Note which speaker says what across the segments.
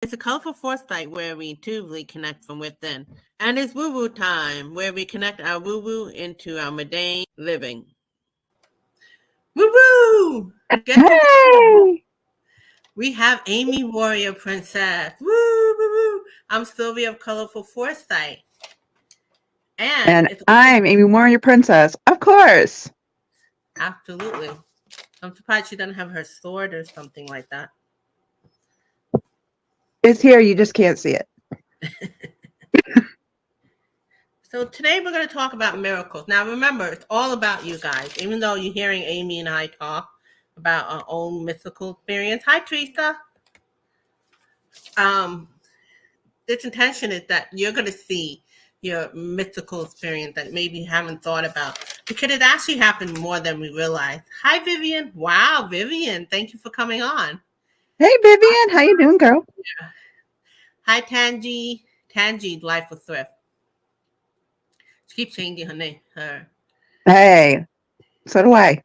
Speaker 1: It's a colorful foresight where we intuitively connect from within. And it's woo woo time where we connect our woo woo into our mundane living. Woo woo! Guess what we have?
Speaker 2: Hey!
Speaker 1: We have Amy Warrior Princess. Woo woo woo! I'm Sylvia of Colorful Foresight. And
Speaker 2: And
Speaker 1: it's
Speaker 2: I'm Amy Warrior Princess. Of course.
Speaker 1: absolutely. I'm surprised she doesn't have her sword or something like that.
Speaker 2: It's here, you just can't see it.
Speaker 1: So today we're going to talk about miracles. Now remember, it's all about you guys. Even though you're hearing Amy and I talk about our own mystical experience. Hi, Teresa. Um, its intention is that you're going to see your mystical experience that maybe you haven't thought about because it actually happened more than we realize. Hi, Vivian. Wow, Vivian, thank you for coming on.
Speaker 2: Hey, Vivian. How you doing, girl?
Speaker 1: Hi, Tangi. Tangi, Life with Thrift. She keeps changing her name.
Speaker 2: Hey. So do I.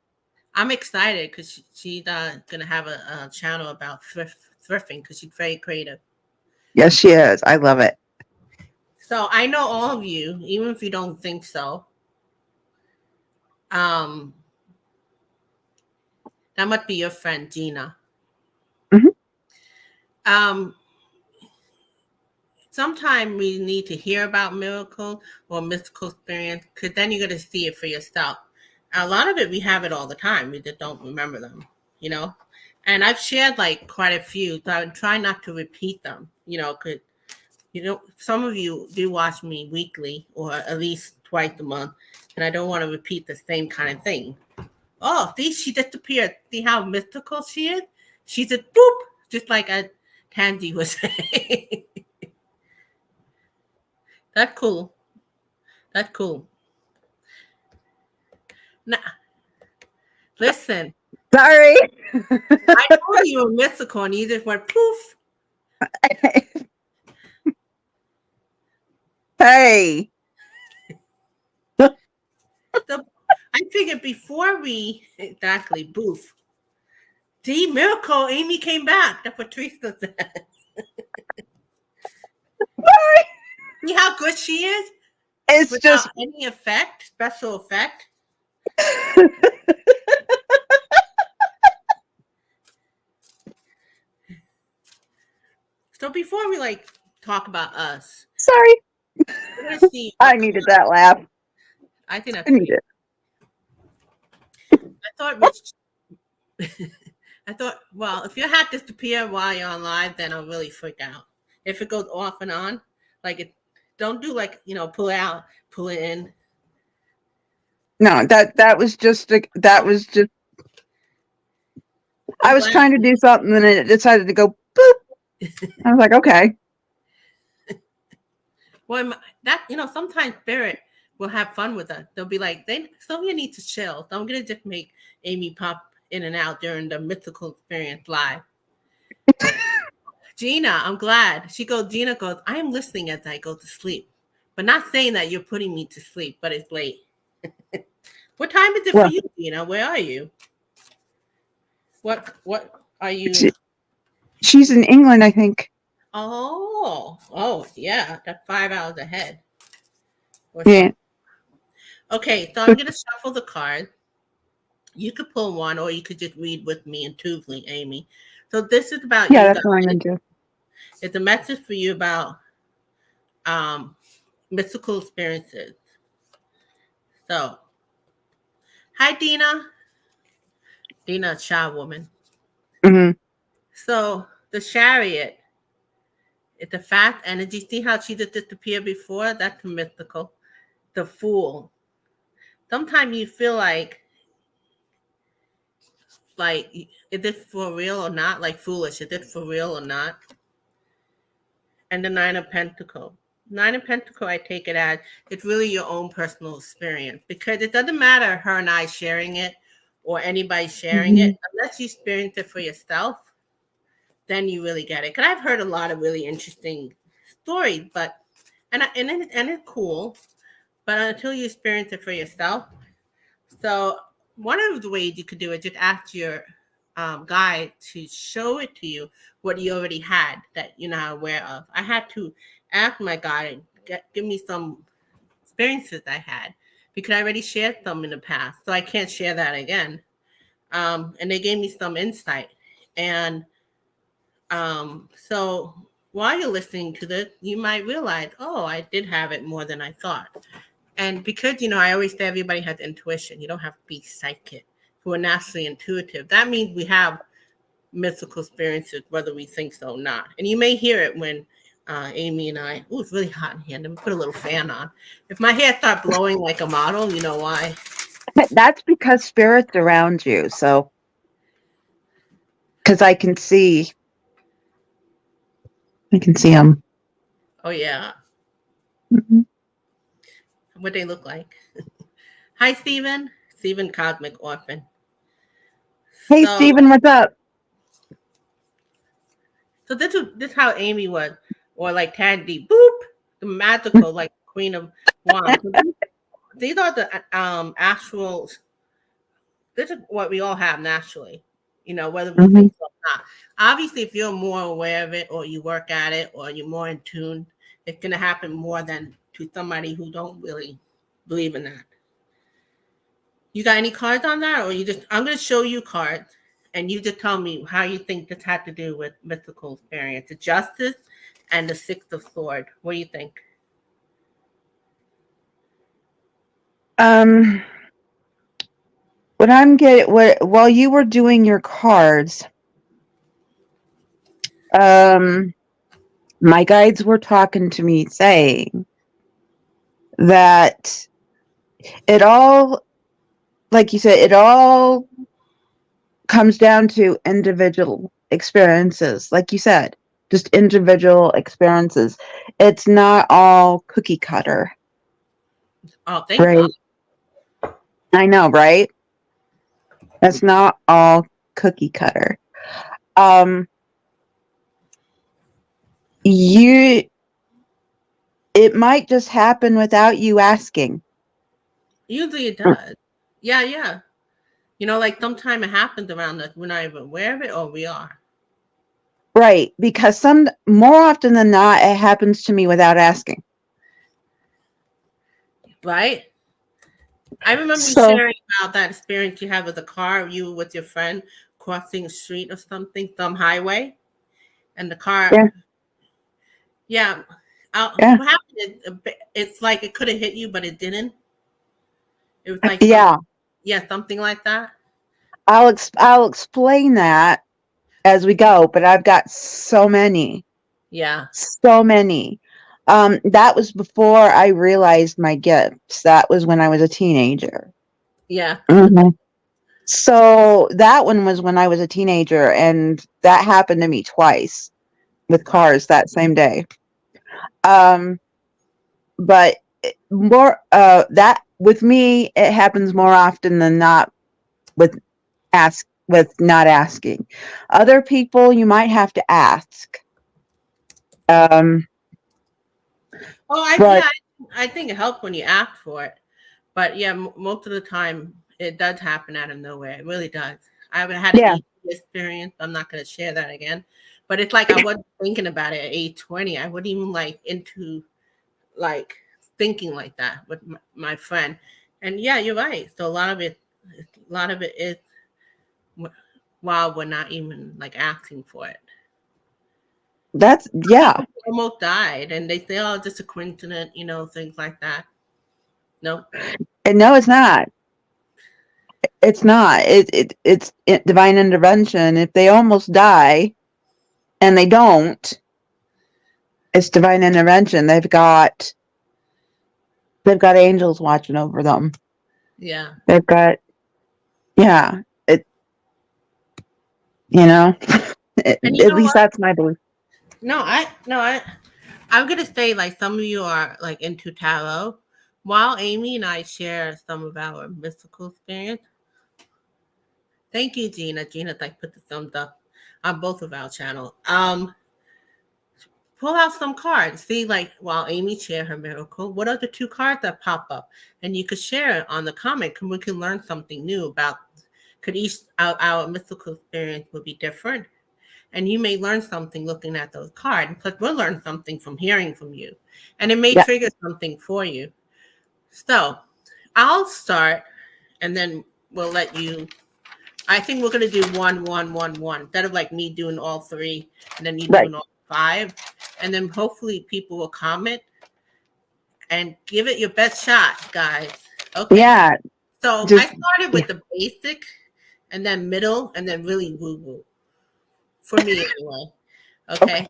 Speaker 1: I'm excited because she's going to have a channel about thrifting because she's very creative.
Speaker 2: Yes, she is. I love it.
Speaker 1: So I know all of you, even if you don't think so. That must be your friend, Gina.
Speaker 2: Mm-hmm.
Speaker 1: Sometimes we need to hear about miracle or mystical experience because then you're going to see it for yourself. A lot of it, we have it all the time. We just don't remember them, you know? And I've shared like quite a few, so I try not to repeat them, because, some of you do watch me weekly or at least twice a month, and I don't want to repeat the same kind of thing. Oh, see, she disappeared. See how mystical she is? She's a boop, just like a Tandy was saying. That's cool. That's cool. Now, listen,
Speaker 2: Sorry.
Speaker 1: I told you were mystical and you just went poof.
Speaker 2: Hey.
Speaker 1: So I figured before we exactly boof. See, miracle, Amy came back. That's what Teresa said.
Speaker 2: Sorry.
Speaker 1: See how good she is?
Speaker 2: It's
Speaker 1: Without
Speaker 2: just.
Speaker 1: any effect, special effect. So before we talk about us,
Speaker 2: Sorry.
Speaker 1: we're gonna see
Speaker 2: I
Speaker 1: what
Speaker 2: needed that laugh.
Speaker 1: I think
Speaker 2: I
Speaker 1: that's
Speaker 2: need
Speaker 1: pretty.
Speaker 2: it.
Speaker 1: I thought Rich I thought, well, if your hat disappear while you're on live, then I'll really freak out. If it goes off and on, don't do pull it out, pull it in.
Speaker 2: No, that was just that was just. I
Speaker 1: I'm
Speaker 2: was
Speaker 1: glad.
Speaker 2: trying to do something and it decided to go boop. I was like, okay.
Speaker 1: Well, sometimes spirit will have fun with us. They'll be like, Sylvia needs to chill. So I'm gonna just make Amy pop in and out during the mystical experience live. Gina, I'm glad. Gina goes, I am listening as I go to sleep. But not saying that you're putting me to sleep, but it's late. What time is it for
Speaker 2: Well,
Speaker 1: you, Gina? Where are you? What are you?
Speaker 2: she's in England, I think.
Speaker 1: Oh, yeah, that's 5 hours ahead or
Speaker 2: Yeah.
Speaker 1: so. Okay, so I'm gonna shuffle the card. You could pull one, or you could just read with me intuitively, Amy. So this is about
Speaker 2: Yeah,
Speaker 1: you
Speaker 2: that's
Speaker 1: guys.
Speaker 2: what I'm going to do.
Speaker 1: It's a message for you about um, mystical experiences. So, hi, Dina. Dina, shy woman.
Speaker 2: Mm-hmm.
Speaker 1: So the chariot. It's a fast energy. See how she just disappeared before? That's mystical. The fool. Sometimes you feel like is this for real or not? Like foolish. Is this for real or not? And the Nine of Pentacles. Nine of Pentacles, I take it as it's really your own personal experience because it doesn't matter her and I sharing it or anybody sharing
Speaker 2: Mm-hmm.
Speaker 1: it unless you experience it for yourself. Then you really get it. Because I've heard a lot of really interesting stories, but and it's cool, but until you experience it for yourself. So one of the ways you could do it, just ask your guide to show it to you what you already had that you're not aware of. I had to ask my guide and give me some experiences I had because I already shared some in the past, so I can't share that again. And they gave me some insight. And so while you're listening to this, you might realize, oh, I did have it more than I thought. And because, I always say everybody has intuition. You don't have to be psychic. We're naturally intuitive. That means we have mystical experiences, whether we think so or not. And you may hear it when Amy and I, it's really hot in here. Let me put a little fan on. If my hair starts blowing like a model, you know why.
Speaker 2: That's because spirit's around you. So, because I can see them.
Speaker 1: Oh, yeah.
Speaker 2: Mm-hmm.
Speaker 1: What they look like. Hi, Stephen. Stephen Cosmic Orphan.
Speaker 2: Hey,
Speaker 1: So,
Speaker 2: Stephen, what's up?
Speaker 1: So this is how Amy was, or like Tandy, boop, the magical like Queen of Wands. So these are the actual. This is what we all have naturally, whether we
Speaker 2: Mm-hmm.
Speaker 1: think so or not. Obviously, if you're more aware of it, or you work at it, or you're more in tune, it's gonna happen more than to somebody who don't really believe in that. You got any cards on that, or you just? I'm gonna show you cards, and you just tell me how you think this had to do with mystical experience, the Justice, and the Six of Swords. What do you think?
Speaker 2: What while you were doing your cards, my guides were talking to me saying that it all, like you said, it all comes down to individual experiences. Like you said, just individual experiences. It's not all cookie cutter.
Speaker 1: Oh, thank
Speaker 2: Right.
Speaker 1: God.
Speaker 2: I know, right? It's not all cookie cutter. You it might just happen without you asking.
Speaker 1: Usually it does. Yeah, yeah. Like sometime it happens around us. We're not even aware of it, or we are.
Speaker 2: Right, because more often than not it happens to me without asking.
Speaker 1: Right? I remember you
Speaker 2: So,
Speaker 1: sharing about that experience you had with a car, you with your friend crossing a street or something, some highway, and the car.
Speaker 2: yeah,
Speaker 1: Yeah.
Speaker 2: yeah,
Speaker 1: What happened? It's like it could have hit you, but it didn't. It was like
Speaker 2: yeah.
Speaker 1: something like that.
Speaker 2: I'll explain that as we go, but I've got so many.
Speaker 1: Yeah.
Speaker 2: So many. That was before I realized my gifts. That was when I was a teenager.
Speaker 1: Yeah.
Speaker 2: Mhm. So that one was when I was a teenager, and that happened to me twice with
Speaker 1: Wow.
Speaker 2: cars that same day. Um, but more that with me, it happens more often than not with not asking. Other people, you might have to ask. Um,
Speaker 1: Oh,
Speaker 2: but
Speaker 1: I think it helps when you ask for it. But yeah, most of the time it does happen out of nowhere. It really does. I haven't had an
Speaker 2: yeah,
Speaker 1: ET experience. I'm not going to share that again. But it's like I wasn't thinking about it at age 20. I wasn't even like into like thinking like that with my friend. And yeah, you're right. So a lot of it is while we're not even like asking for it.
Speaker 2: yeah.
Speaker 1: People almost died, and they say, "Oh, just a coincidence," things like that. No.
Speaker 2: And no, it's not. It's not. It's divine intervention. If they almost die and they don't, it's divine intervention. They've got angels watching over them.
Speaker 1: Yeah.
Speaker 2: They've got yeah. It you know.
Speaker 1: And you
Speaker 2: At
Speaker 1: know
Speaker 2: least
Speaker 1: what?
Speaker 2: that's my belief.
Speaker 1: I'm gonna say like some of you are like into tarot. While Amy and I share some of our mystical experience. Thank you, Gina. Gina like put the thumbs up on both of our channels. Pull out some cards. See, like while Amy share her miracle, what are the two cards that pop up? And you could share it on the comment and we can learn something new about Could each our mystical experience would be different, and you may learn something looking at those cards. Plus, we'll learn something from hearing from you, and it may
Speaker 2: Yeah.
Speaker 1: trigger something for you. So, I'll start, and then we'll let you. I think we're gonna do 1, 1, 1, 1 instead of like me doing all three and then you
Speaker 2: Right.
Speaker 1: doing all five, and then hopefully people will comment and give it your best shot, guys. Okay.
Speaker 2: Yeah.
Speaker 1: So I
Speaker 2: Just
Speaker 1: started
Speaker 2: yeah.
Speaker 1: with the basic, and then middle, and then really woo woo for me anyway.
Speaker 2: Okay.
Speaker 1: Okay.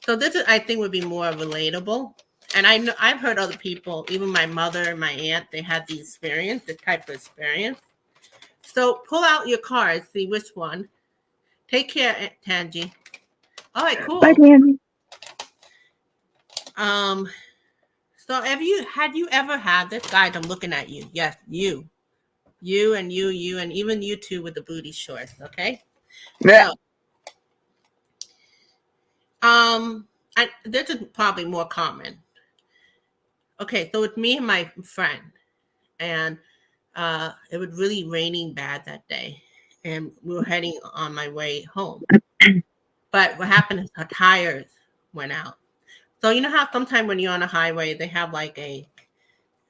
Speaker 1: So this is, I think, would be more relatable. And I know I've heard other people, even my mother and my aunt, they had the experience, this type of experience. So pull out your cards, see which one. Take care, Aunt Tangi. All right,
Speaker 2: Bye,
Speaker 1: cool.
Speaker 2: Danny.
Speaker 1: Um, so had you ever had this, guys? I'm looking at you. Yes, you, and you, and even you two with the booty shorts. Okay.
Speaker 2: Yeah.
Speaker 1: So, this is probably more common. Okay, so it's me and my friend, and it was really raining bad that day, and we were heading on my way home. But what happened is our tires went out. So you know how sometimes when you're on a highway, they have like a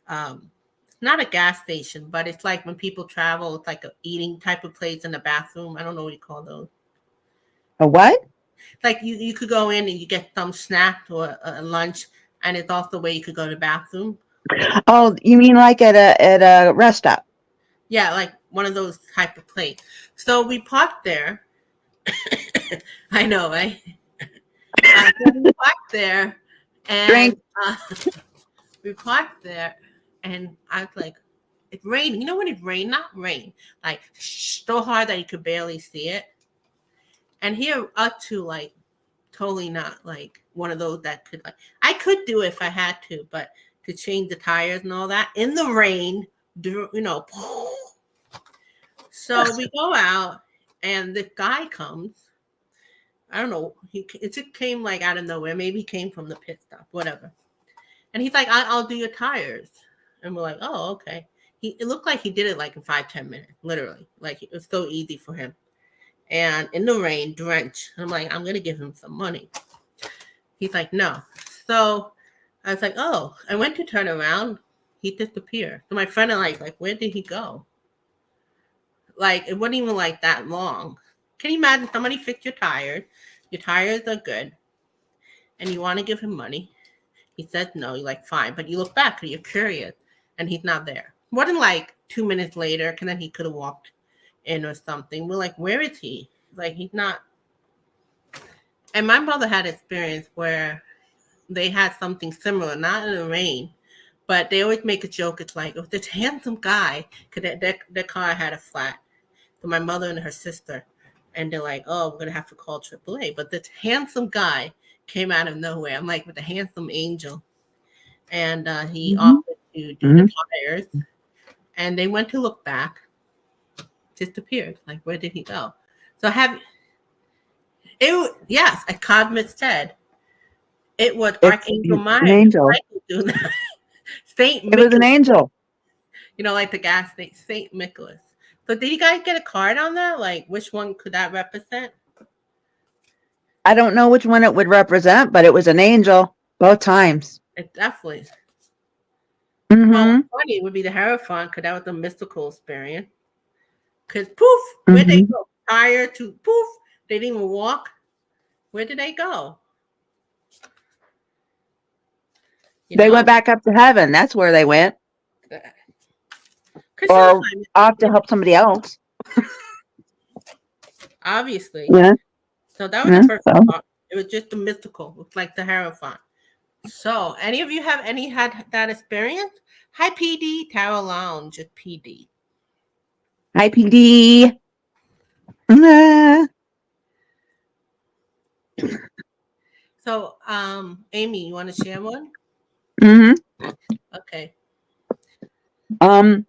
Speaker 1: not a gas station, but it's like when people travel, it's like a eating type of place in the bathroom. I don't know what you call those.
Speaker 2: A what?
Speaker 1: Like you could go in and you get some snack or a lunch, and it's also where you could go to the bathroom.
Speaker 2: Oh, you mean like at a rest stop?
Speaker 1: Yeah, like one of those type of places. So we parked there. I know, right? So we parked there, and
Speaker 2: Drink.
Speaker 1: we parked there, and I was like, it's raining. You know when it rain? Not rain, like so hard that you could barely see it. And here, up to like totally not like one of those that could like I could do it if I had to, but to change the tires and all that in the rain, you know. So we go out, and the guy comes. I don't know. It just came like out of nowhere. Maybe he came from the pit stop, whatever. And he's like, I'll do your tires. And we're like, oh, okay. It looked like he did it like in 5-10 minutes, literally. Like it was so easy for him. And in the rain, drenched. I'm like, I'm gonna give him some money. He's like, no. So I was like, oh. I went to turn around. He disappeared. So my friend and like, where did he go? Like it wasn't even like that long. Can you imagine somebody fixed your tires? Your tires are good, and you want to give him money. He says no. You're like, fine, but you look back and you're curious, and he's not there. It wasn't like 2 minutes later, because then he could have walked in or something. We're like, where is he? Like he's not. And my mother had experience where they had something similar, not in the rain, but they always make a joke. It's like, oh, this handsome guy, because their car had a flat. So my mother and her sister, and they're like, oh, we're gonna have to call AAA. But this handsome guy came out of nowhere. I'm like with a handsome angel, and he
Speaker 2: Mm-hmm.
Speaker 1: offered to do the
Speaker 2: Mm-hmm.
Speaker 1: tires, and they went to look back, disappeared. Like where did he go? So have it? Yes, as Cosmic said, it was
Speaker 2: It's
Speaker 1: Archangel
Speaker 2: an
Speaker 1: Michael
Speaker 2: angel.
Speaker 1: doing that. Saint
Speaker 2: It was an
Speaker 1: Nicholas,
Speaker 2: angel.
Speaker 1: you know, like the gas station, Saint Nicholas. So did you guys get a card on that? Like which one could that represent?
Speaker 2: I don't know which one it would represent, but it was an angel both times.
Speaker 1: It definitely. Well,
Speaker 2: Mm-hmm.
Speaker 1: funny would be the Hierophant, because that was a mystical experience. Because poof, where'd they
Speaker 2: Mm-hmm.
Speaker 1: go? Prior to poof, they didn't even walk. Where did they go? You
Speaker 2: They went
Speaker 1: know?
Speaker 2: back up to heaven. That's where they went,
Speaker 1: Because
Speaker 2: or
Speaker 1: sometimes,
Speaker 2: off to help somebody else.
Speaker 1: obviously.
Speaker 2: Yeah.
Speaker 1: So that was the
Speaker 2: Yeah.
Speaker 1: perfect
Speaker 2: So
Speaker 1: part. It was just the mystical. It was like the Hierophant. So, any of you have had that experience? Hi, PD, Tarot Lounge at PD.
Speaker 2: hi, PD. Ah.
Speaker 1: So, Amy, you want to share one?
Speaker 2: Mm-hmm.
Speaker 1: Okay.
Speaker 2: Um.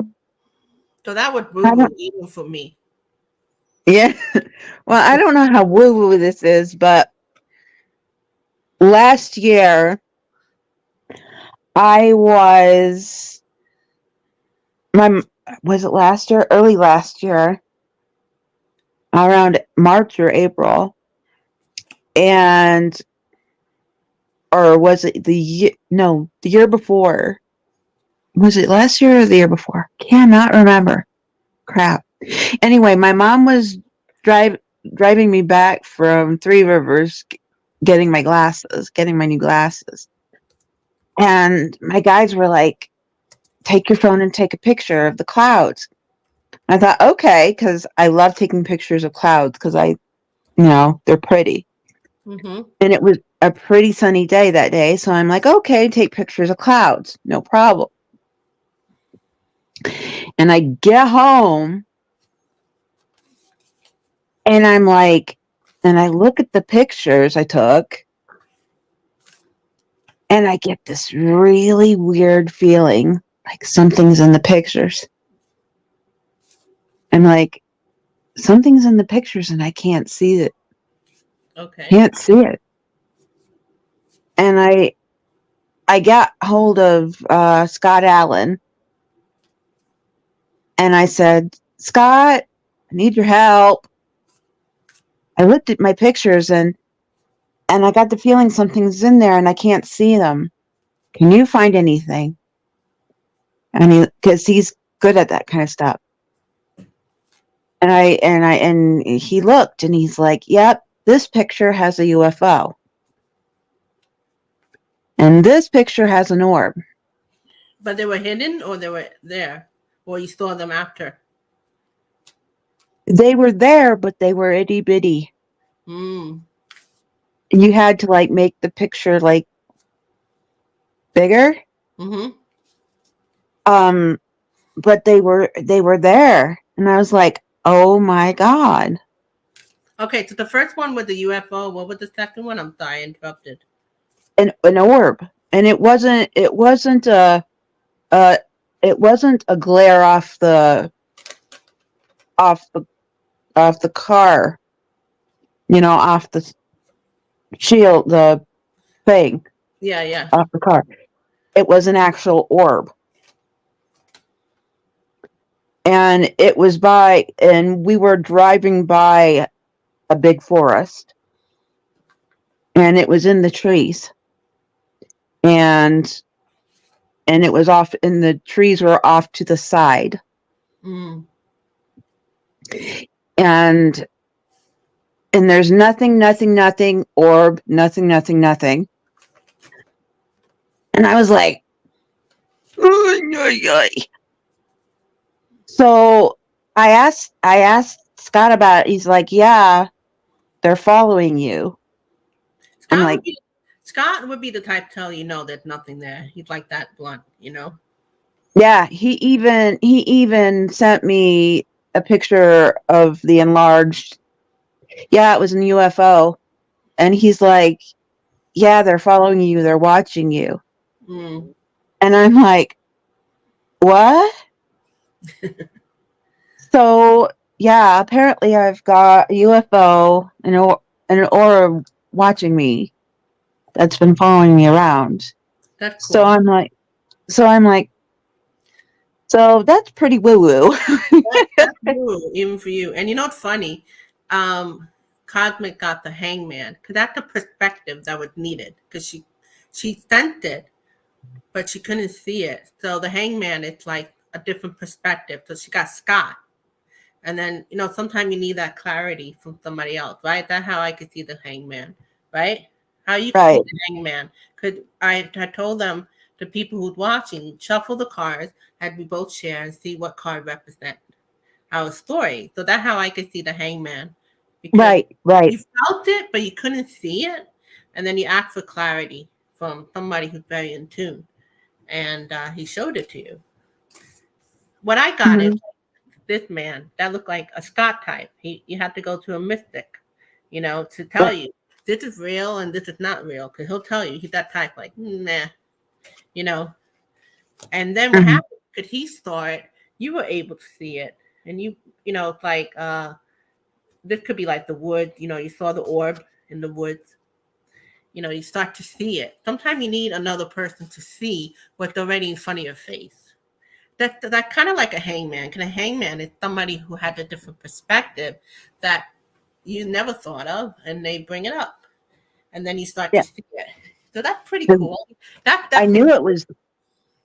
Speaker 1: So that would
Speaker 2: I don't.
Speaker 1: woo even for me.
Speaker 2: Yeah. Well, I don't know how woo woo this is, but last year I was my was it last year? Early last year. around March or April. And, or was it the year before? Was it last year or the year before? Cannot remember. Crap. Anyway, my mom was driving me back from Three Rivers, getting my new glasses. And my guys were like, take your phone and take a picture of the clouds. I thought, okay, because I love taking pictures of clouds because they're pretty.
Speaker 1: Mm-hmm.
Speaker 2: And it was a pretty sunny day that day. So I'm like, okay, take pictures of clouds. No problem. And I get home and I'm like, and I look at the pictures I took and I get this really weird feeling like something's in the pictures. I'm like, something's in the pictures and I can't see it.
Speaker 1: Okay.
Speaker 2: Can't see it. And I got hold of Scott Allen and I said, Scott, I need your help. I looked at my pictures and I got the feeling something's in there and I can't see them. Can you find anything? And because he's good at that kind of stuff. And he looked and he's like, yep, this picture has a UFO. And this picture has an orb.
Speaker 1: But they were hidden or they were there? Or you saw them after?
Speaker 2: They were there, but they were itty bitty.
Speaker 1: Mm.
Speaker 2: You had to like make the picture like bigger.
Speaker 1: Mm-hmm.
Speaker 2: But they were there. And I was like, oh my God.
Speaker 1: Okay, so the first one with the UFO, what was the second one? I'm sorry, I interrupted.
Speaker 2: An orb. And it wasn't a glare off the car, off the shield, the thing.
Speaker 1: Yeah.
Speaker 2: Off the car. It was an actual orb. And we were driving by a big forest. And it was in the trees. And it was off, and the trees were off to the side.
Speaker 1: Mm.
Speaker 2: And there's nothing, orb, nothing. And I was like, so I asked Scott about it. He's like, yeah, they're following you.
Speaker 1: Scott would be the type to tell you, no, there's nothing there. He's like that blunt,
Speaker 2: Yeah, he even sent me a picture of the enlarged. Yeah, it was an UFO. And he's like, yeah, they're following you. They're watching you.
Speaker 1: Mm.
Speaker 2: And I'm like, what? So, yeah, apparently I've got a UFO and an aura watching me that's been following me around.
Speaker 1: That's cool.
Speaker 2: So I'm like, so that's pretty woo-woo.
Speaker 1: That's woo, even for you. And you know what's funny? Cosmic got the hangman because that's the perspective that was needed because she sensed it, but she couldn't see it. So the hangman, it's like a different perspective. So she got Scott. And then, sometimes you need that clarity from somebody else, right? That's how I could see the hangman, right? How you could see the hangman. Because I told them, the people who's watching, shuffle the cards, had we both share and see what card represent our story. So that's how I could see the hangman. Because
Speaker 2: right.
Speaker 1: You felt it, but you couldn't see it. And then you asked for clarity from somebody who's very in tune. And he showed it to you. What I got is this man that looked like a Scott type. You have to go to a mystic, to tell you this is real and this is not real. Because he'll tell you he's that type, like, nah, And then what happened? Because he saw it, you were able to see it, and it's like this could be like the woods. You saw the orb in the woods. You start to see it. Sometimes you need another person to see what's already in front of your face. that kind of like a hangman. Because a hangman is somebody who had a different perspective that you never thought of, and they bring it up, and then you start to
Speaker 2: Yeah.
Speaker 1: see it. So that's pretty
Speaker 2: 'Cause
Speaker 1: cool. That
Speaker 2: I knew
Speaker 1: definitely
Speaker 2: it was,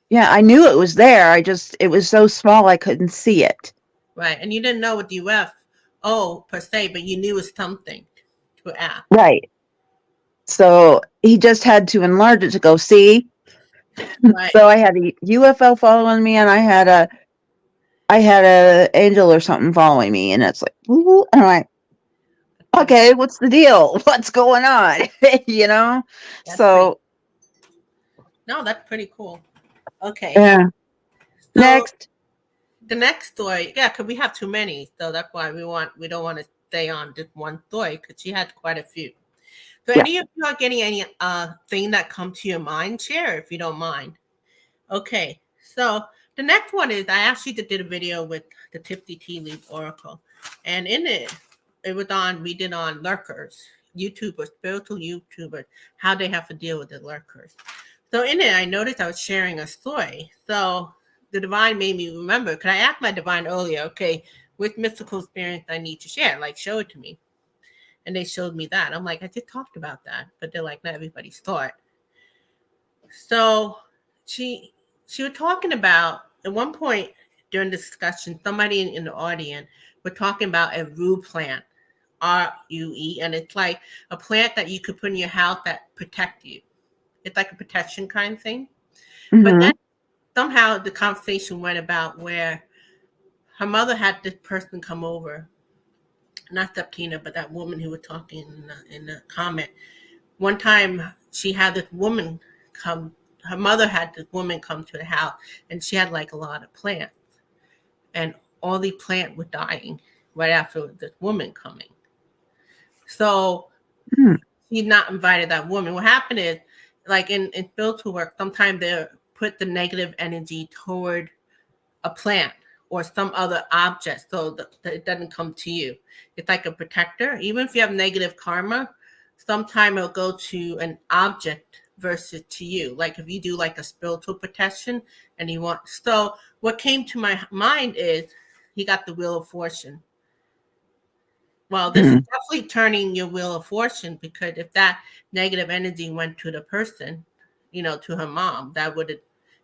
Speaker 2: yeah, I knew it was there. It was so small I couldn't see it.
Speaker 1: right. And you didn't know what UFO per se, but you knew it was something to ask.
Speaker 2: Right. So he just had to enlarge it to go see.
Speaker 1: Right.
Speaker 2: So I had a UFO following me, and I had a angel or something following me, and it's like, woo, and I'm like,
Speaker 1: That's pretty
Speaker 2: okay, what's the deal? What's going on? you know?
Speaker 1: that's pretty
Speaker 2: So
Speaker 1: no, that's pretty cool. Okay.
Speaker 2: yeah.
Speaker 1: So
Speaker 2: Next.
Speaker 1: the next story, yeah, because we have too many, so that's why we don't want to stay on just one story because she had quite a few. So
Speaker 2: Yeah.
Speaker 1: any of you are getting any thing that come to your mind, share if you don't mind. Okay, so the next one is I actually did a video with the Tipsy Tea Leaf Oracle, and in it, we did on lurkers, YouTubers, spiritual YouTubers, how they have to deal with the lurkers. So in it, I noticed I was sharing a story. So the divine made me remember. Because I asked my divine earlier, okay, which mystical experience I need to share? Like, show it to me. And they showed me that. I'm like, I just talked about that, but they're like, not everybody's thought. So she she was talking about at one point during the discussion, somebody in the audience were talking about a rue plant, RUE, and it's like a plant that you could put in your house that protect you. It's like a protection kind of thing. But
Speaker 2: Mm-hmm.
Speaker 1: then somehow the conversation went about where her mother had this person come over, not Septina, but that woman who was talking in the comment. One time she had this woman come, her mother had this woman come to the house, and she had like a lot of plants, and all the plants were dying right after this woman coming. So
Speaker 2: Mm-hmm.
Speaker 1: she not invited that woman. What happened is, like in spiritual work, sometimes they put the negative energy toward a plant or some other object so that it doesn't come to you. It's like a protector. Even if you have negative karma, sometime it'll go to an object versus to you. Like if you do like a spiritual protection and you want, so what came to my mind is he got the wheel of fortune. Well, this is definitely turning your wheel of fortune because if that negative energy went to the person, to her mom, that would have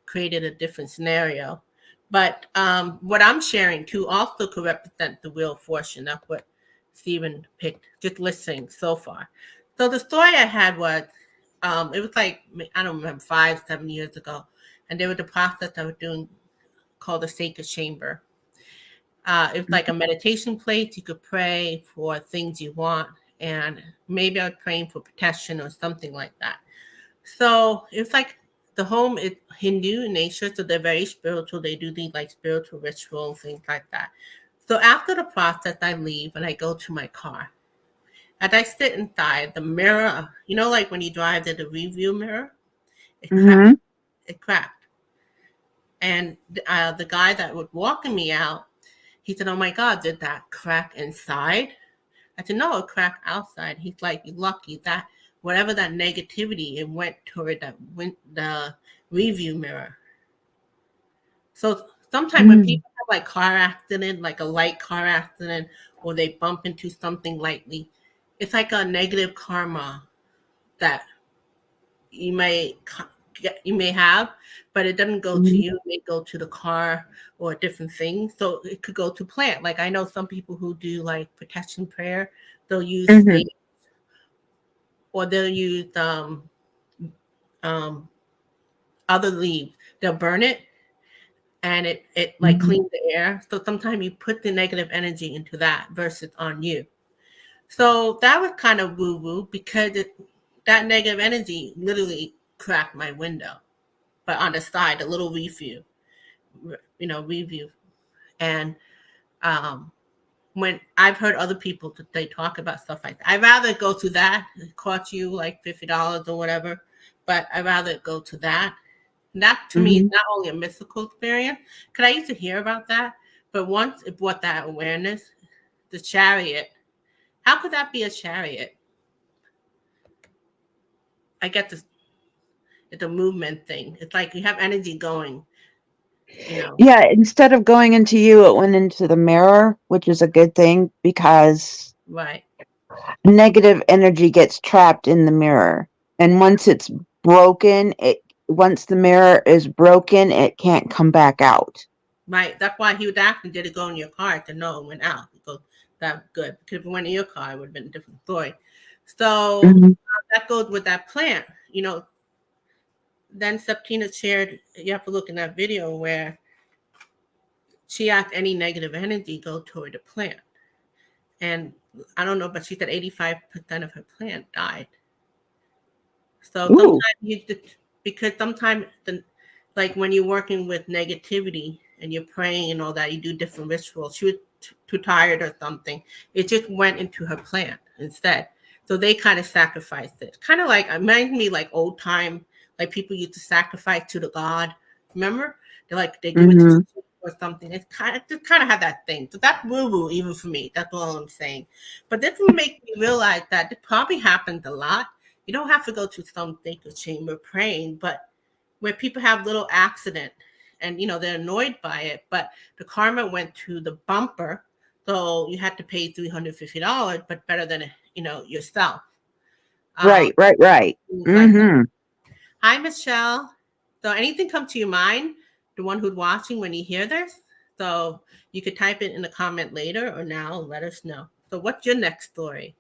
Speaker 1: created a different scenario. But what I'm sharing too also could represent the wheel of fortune. That's what Stephen picked, just listening so far. So the story I had was, it was like, I don't remember, 5, 7 years ago. And there was a process I was doing called the sacred chamber. It's like a meditation place. You could pray for things you want, and maybe I was praying for protection or something like that. So it's like the home is Hindu in nature, so they're very spiritual. They do these like spiritual rituals, things like that. So after the process, I leave and I go to my car. As I sit inside, the mirror, like when you drive, there's a review mirror. It cracked.
Speaker 2: Mm-hmm.
Speaker 1: It cracked. And the guy that was walking me out, he said, "Oh my God, did that crack inside?" I said, "No, it cracked outside." He's like, "You're lucky that whatever that negativity, it went toward the review mirror." So sometimes when
Speaker 2: Mm-hmm.
Speaker 1: people have like car accident, like a light car accident, or they bump into something lightly, it's like a negative karma that you may you may have, but it doesn't go to you. It may go to the car or different things. So it could go to plant. Like I know some people who do like protection prayer. They'll use
Speaker 2: Mm-hmm.
Speaker 1: sage or they'll use um, other leaves. They'll burn it and it like
Speaker 2: Mm-hmm.
Speaker 1: cleans the air. So sometimes you put the negative energy into that versus on you. So that was kind of woo woo because that negative energy literally cracked my window, but on the side, a little review. And um, when I've heard other people that they talk about stuff like that, I'd rather go to that. It cost you like $50 or whatever, but I'd rather go to that. And that to me is
Speaker 2: Mm-hmm.
Speaker 1: not only a mystical experience, because I used to hear about that, but once it brought that awareness, the chariot, how could that be a chariot? I get this, it's a movement thing. It's like you have energy going. you know.
Speaker 2: Yeah, instead of going into you, it went into the mirror, which is a good thing because
Speaker 1: Right.
Speaker 2: negative energy gets trapped in the mirror. And once it's broken, once the mirror is broken, it can't come back out.
Speaker 1: Right. That's why he was asking, did it go in your car to know it went out? Because that's good. Because if it went in your car, it would have been a different story. So
Speaker 2: Mhm.
Speaker 1: that goes with that plant. You know, then Septina shared, you have to look in that video where she asked any negative energy go toward the plant. And I don't know, but she said 85% of her plant died. So
Speaker 2: Ooh.
Speaker 1: sometimes because sometimes like when you're working with negativity and you're praying and all that, you do different rituals. She was too tired or something. It just went into her plant instead. So they kind of sacrificed it. Kind of like, it reminds me like old time, like people used to sacrifice to the god. Remember? They give it to
Speaker 2: Hmm.
Speaker 1: the or something. It's just kind of had that thing. So that's woo woo even for me. That's all I'm saying. But this will make me realize that it probably happens a lot. You don't have to go to some thinker chamber praying, but where people have little accident and they're annoyed by it, but the karma went to the bumper, so you had to pay $350, but better than yourself. Um,
Speaker 2: Right, right, right.
Speaker 1: things like that.
Speaker 2: Hmm.
Speaker 1: Hi, Michelle. So anything come to your mind, the one who's watching when you hear this? So you could type it in the comment later or now. Let us know. So what's your next story?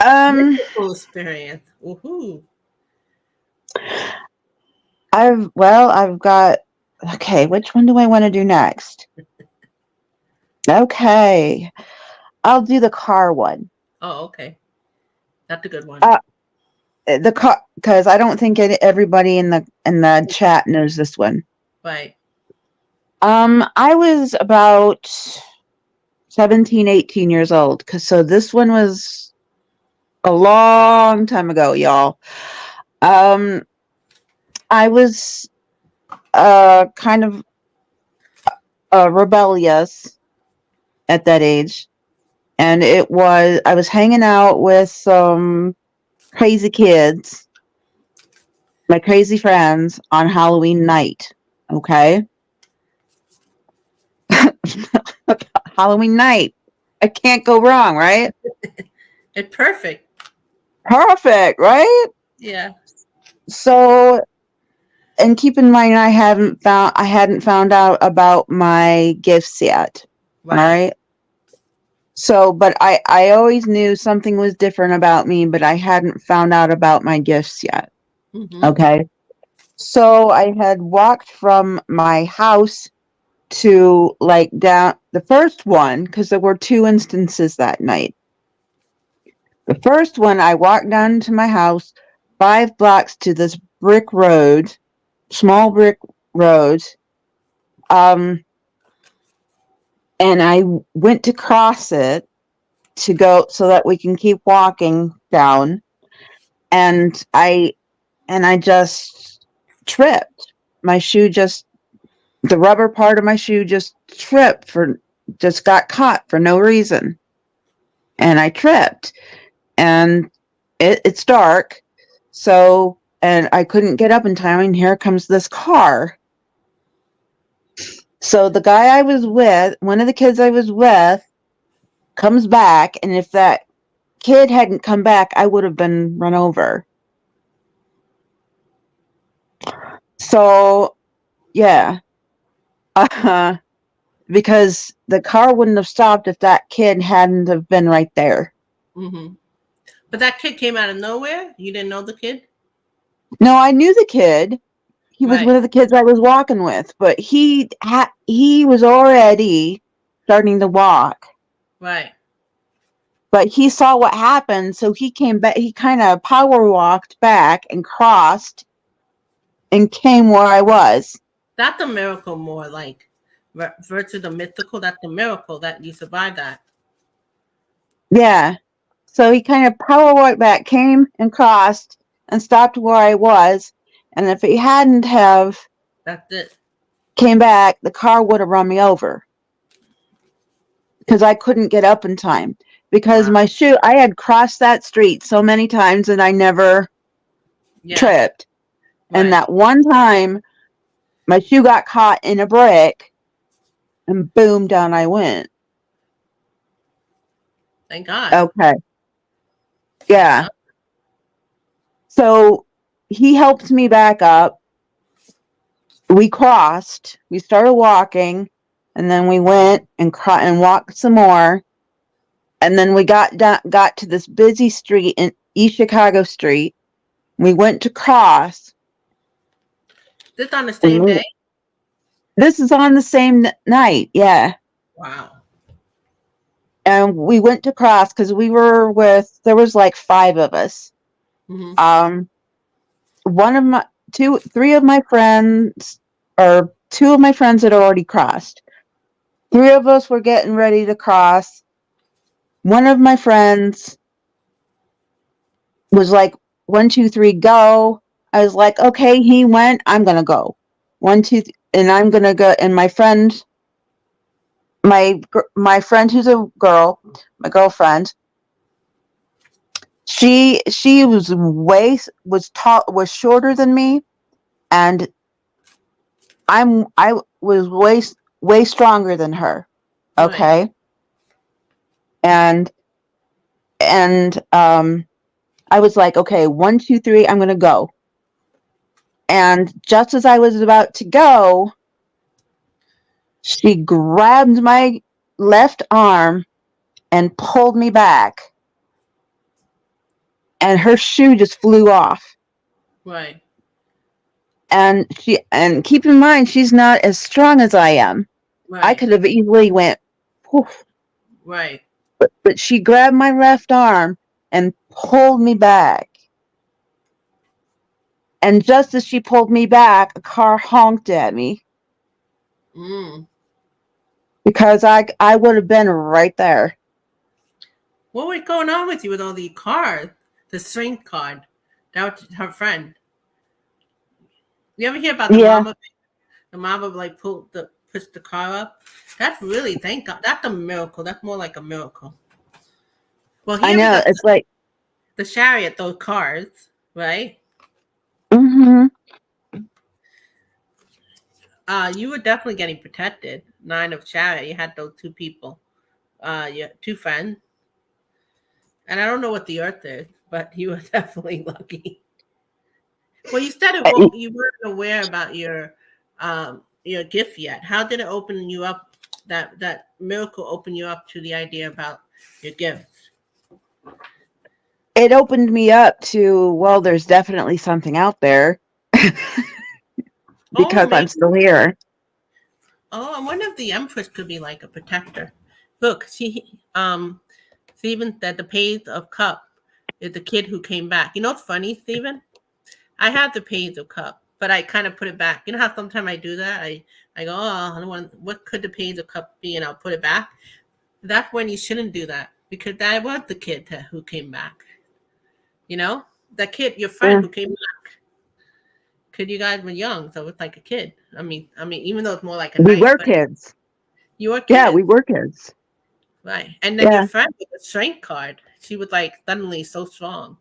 Speaker 2: Um,
Speaker 1: Mystical experience. Woohoo!
Speaker 2: I've got, okay, which one do I want to do next? Okay, I'll do the car one.
Speaker 1: Oh, okay. That's a good one.
Speaker 2: Uh, the car, because I don't think everybody in the chat knows this one.
Speaker 1: Right.
Speaker 2: I was about 17, 18 years old. So this one was a long time ago, y'all. Um, I was kind of rebellious at that age, and I was hanging out with some crazy kids, my crazy friends, on Halloween night. Okay, Halloween night. I can't go wrong, right?
Speaker 1: It's perfect.
Speaker 2: Perfect, right?
Speaker 1: Yeah.
Speaker 2: So, and keep in mind, I hadn't found out about my gifts yet. All
Speaker 1: Right.
Speaker 2: right. So, but I always knew something was different about me, but I hadn't found out about my gifts yet.
Speaker 1: Mm-hmm.
Speaker 2: Okay. So I had walked from my house to like down the first one, because there were two instances that night. The first one, I walked down to my house 5 blocks to this brick road, small brick road. Um, and I went to cross it to go so that we can keep walking down. And I just tripped. My shoe the rubber part of my shoe just got caught for no reason. And I tripped, and it's dark. So, and I couldn't get up in time, and here comes this car. So the guy I was with, one of the kids I was with, comes back, and if that kid hadn't come back, I would have been run over. So, yeah. Uh, because the car wouldn't have stopped if that kid hadn't have been right there.
Speaker 1: Mm-hmm. But that kid came out of nowhere. You didn't know the kid.
Speaker 2: No, I knew the kid. He was
Speaker 1: Right.
Speaker 2: one of the kids I was walking with, but he was already starting to walk.
Speaker 1: Right.
Speaker 2: But he saw what happened, so he came back. He kind of power walked back and crossed and came where I was.
Speaker 1: That's a miracle, more like versus the mystical. That's a miracle that you survived that.
Speaker 2: Yeah. So he kind of power walked back, came and crossed and stopped where I was. And if he hadn't have
Speaker 1: That's it.
Speaker 2: came back, the car would have run me over because I couldn't get up in time. Because
Speaker 1: Wow.
Speaker 2: I had crossed that street so many times and I never
Speaker 1: Yeah.
Speaker 2: tripped. And
Speaker 1: Right.
Speaker 2: that one time, my shoe got caught in a brick, and boom, down I went.
Speaker 1: Thank God.
Speaker 2: Okay. Yeah.
Speaker 1: Yep.
Speaker 2: So he helped me back up. We crossed. We started walking, and then we went and walked some more. And then we got to this busy street in East Chicago Street. We went to cross.
Speaker 1: This on the same day?
Speaker 2: This is on the same night, yeah.
Speaker 1: Wow.
Speaker 2: And we went to cross because there was like 5 of us.
Speaker 1: Mm-hmm.
Speaker 2: Three of my friends, or 2 of my friends had already crossed. 3 of us were getting ready to cross. One of my friends was like, 1, 2, 3, go. I was like, okay, he went, I'm going to go. 1, 2, and I'm going to go. And my friend who's a girl, my girlfriend, she was shorter than me, and I was way stronger than her. Okay.
Speaker 1: Right.
Speaker 2: And I was like, okay, 1, 2, 3, I'm gonna go. And just as I was about to go, she grabbed my left arm and pulled me back, and her shoe just flew off.
Speaker 1: Right.
Speaker 2: And keep in mind, she's not as strong as I am.
Speaker 1: Right.
Speaker 2: I could have easily went, poof.
Speaker 1: Right.
Speaker 2: But she grabbed my left arm and pulled me back. And just as she pulled me back, a car honked at me. Because I would have been right there.
Speaker 1: What was going on with you with all the cars? The strength card. That was her friend. You ever hear about the mama? The mama like pushed the car up. That's really, thank God. That's a miracle. That's more like a miracle. Well, here
Speaker 2: I know, it's like
Speaker 1: the chariot, those cars, right?
Speaker 2: Mm-hmm.
Speaker 1: You were definitely getting protected. 9 of chariot. You had those 2 people. Your 2 friends. And I don't know what the earth is, but you were definitely lucky. Well, you said you weren't aware about your gift yet. How did it open you up? That miracle open you up to the idea about your gifts?
Speaker 2: It opened me up to, well, there's definitely something out there. Because I'm still here.
Speaker 1: Oh, I wonder if the Empress could be like a protector. Look, Stephen said the Page of Cup is the kid who came back. You know what's funny, Stephen? I have the Page of Cup, but I kind of put it back. You know how sometimes I do that? I go, oh, I don't want. What could the Page of Cup be? And I'll put it back. That's when you shouldn't do that, because that was the kid who came back. You know, that kid, your friend who came back. Because you guys were young, so it's like a kid. I mean, even though it's more like a
Speaker 2: we
Speaker 1: night,
Speaker 2: were kids.
Speaker 1: You were kids.
Speaker 2: Yeah, we were kids.
Speaker 1: Right, and then your friend with the strength card, she was like suddenly so strong.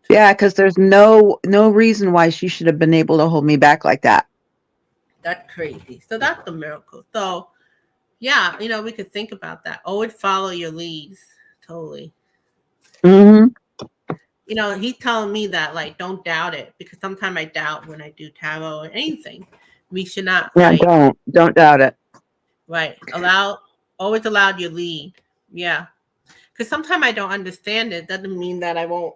Speaker 2: Yeah, because there's no reason why she should have been able to hold me back like that.
Speaker 1: That's crazy. So that's the miracle. So, yeah, we could think about that. Always follow your leads. Totally.
Speaker 2: Mm-hmm.
Speaker 1: He's telling me that, like, don't doubt it, because sometimes I doubt when I do tarot or anything. We should not.
Speaker 2: Yeah, don't doubt it.
Speaker 1: Right. Always allow your lead. Yeah. Because sometimes I don't understand it. Doesn't mean that I won't.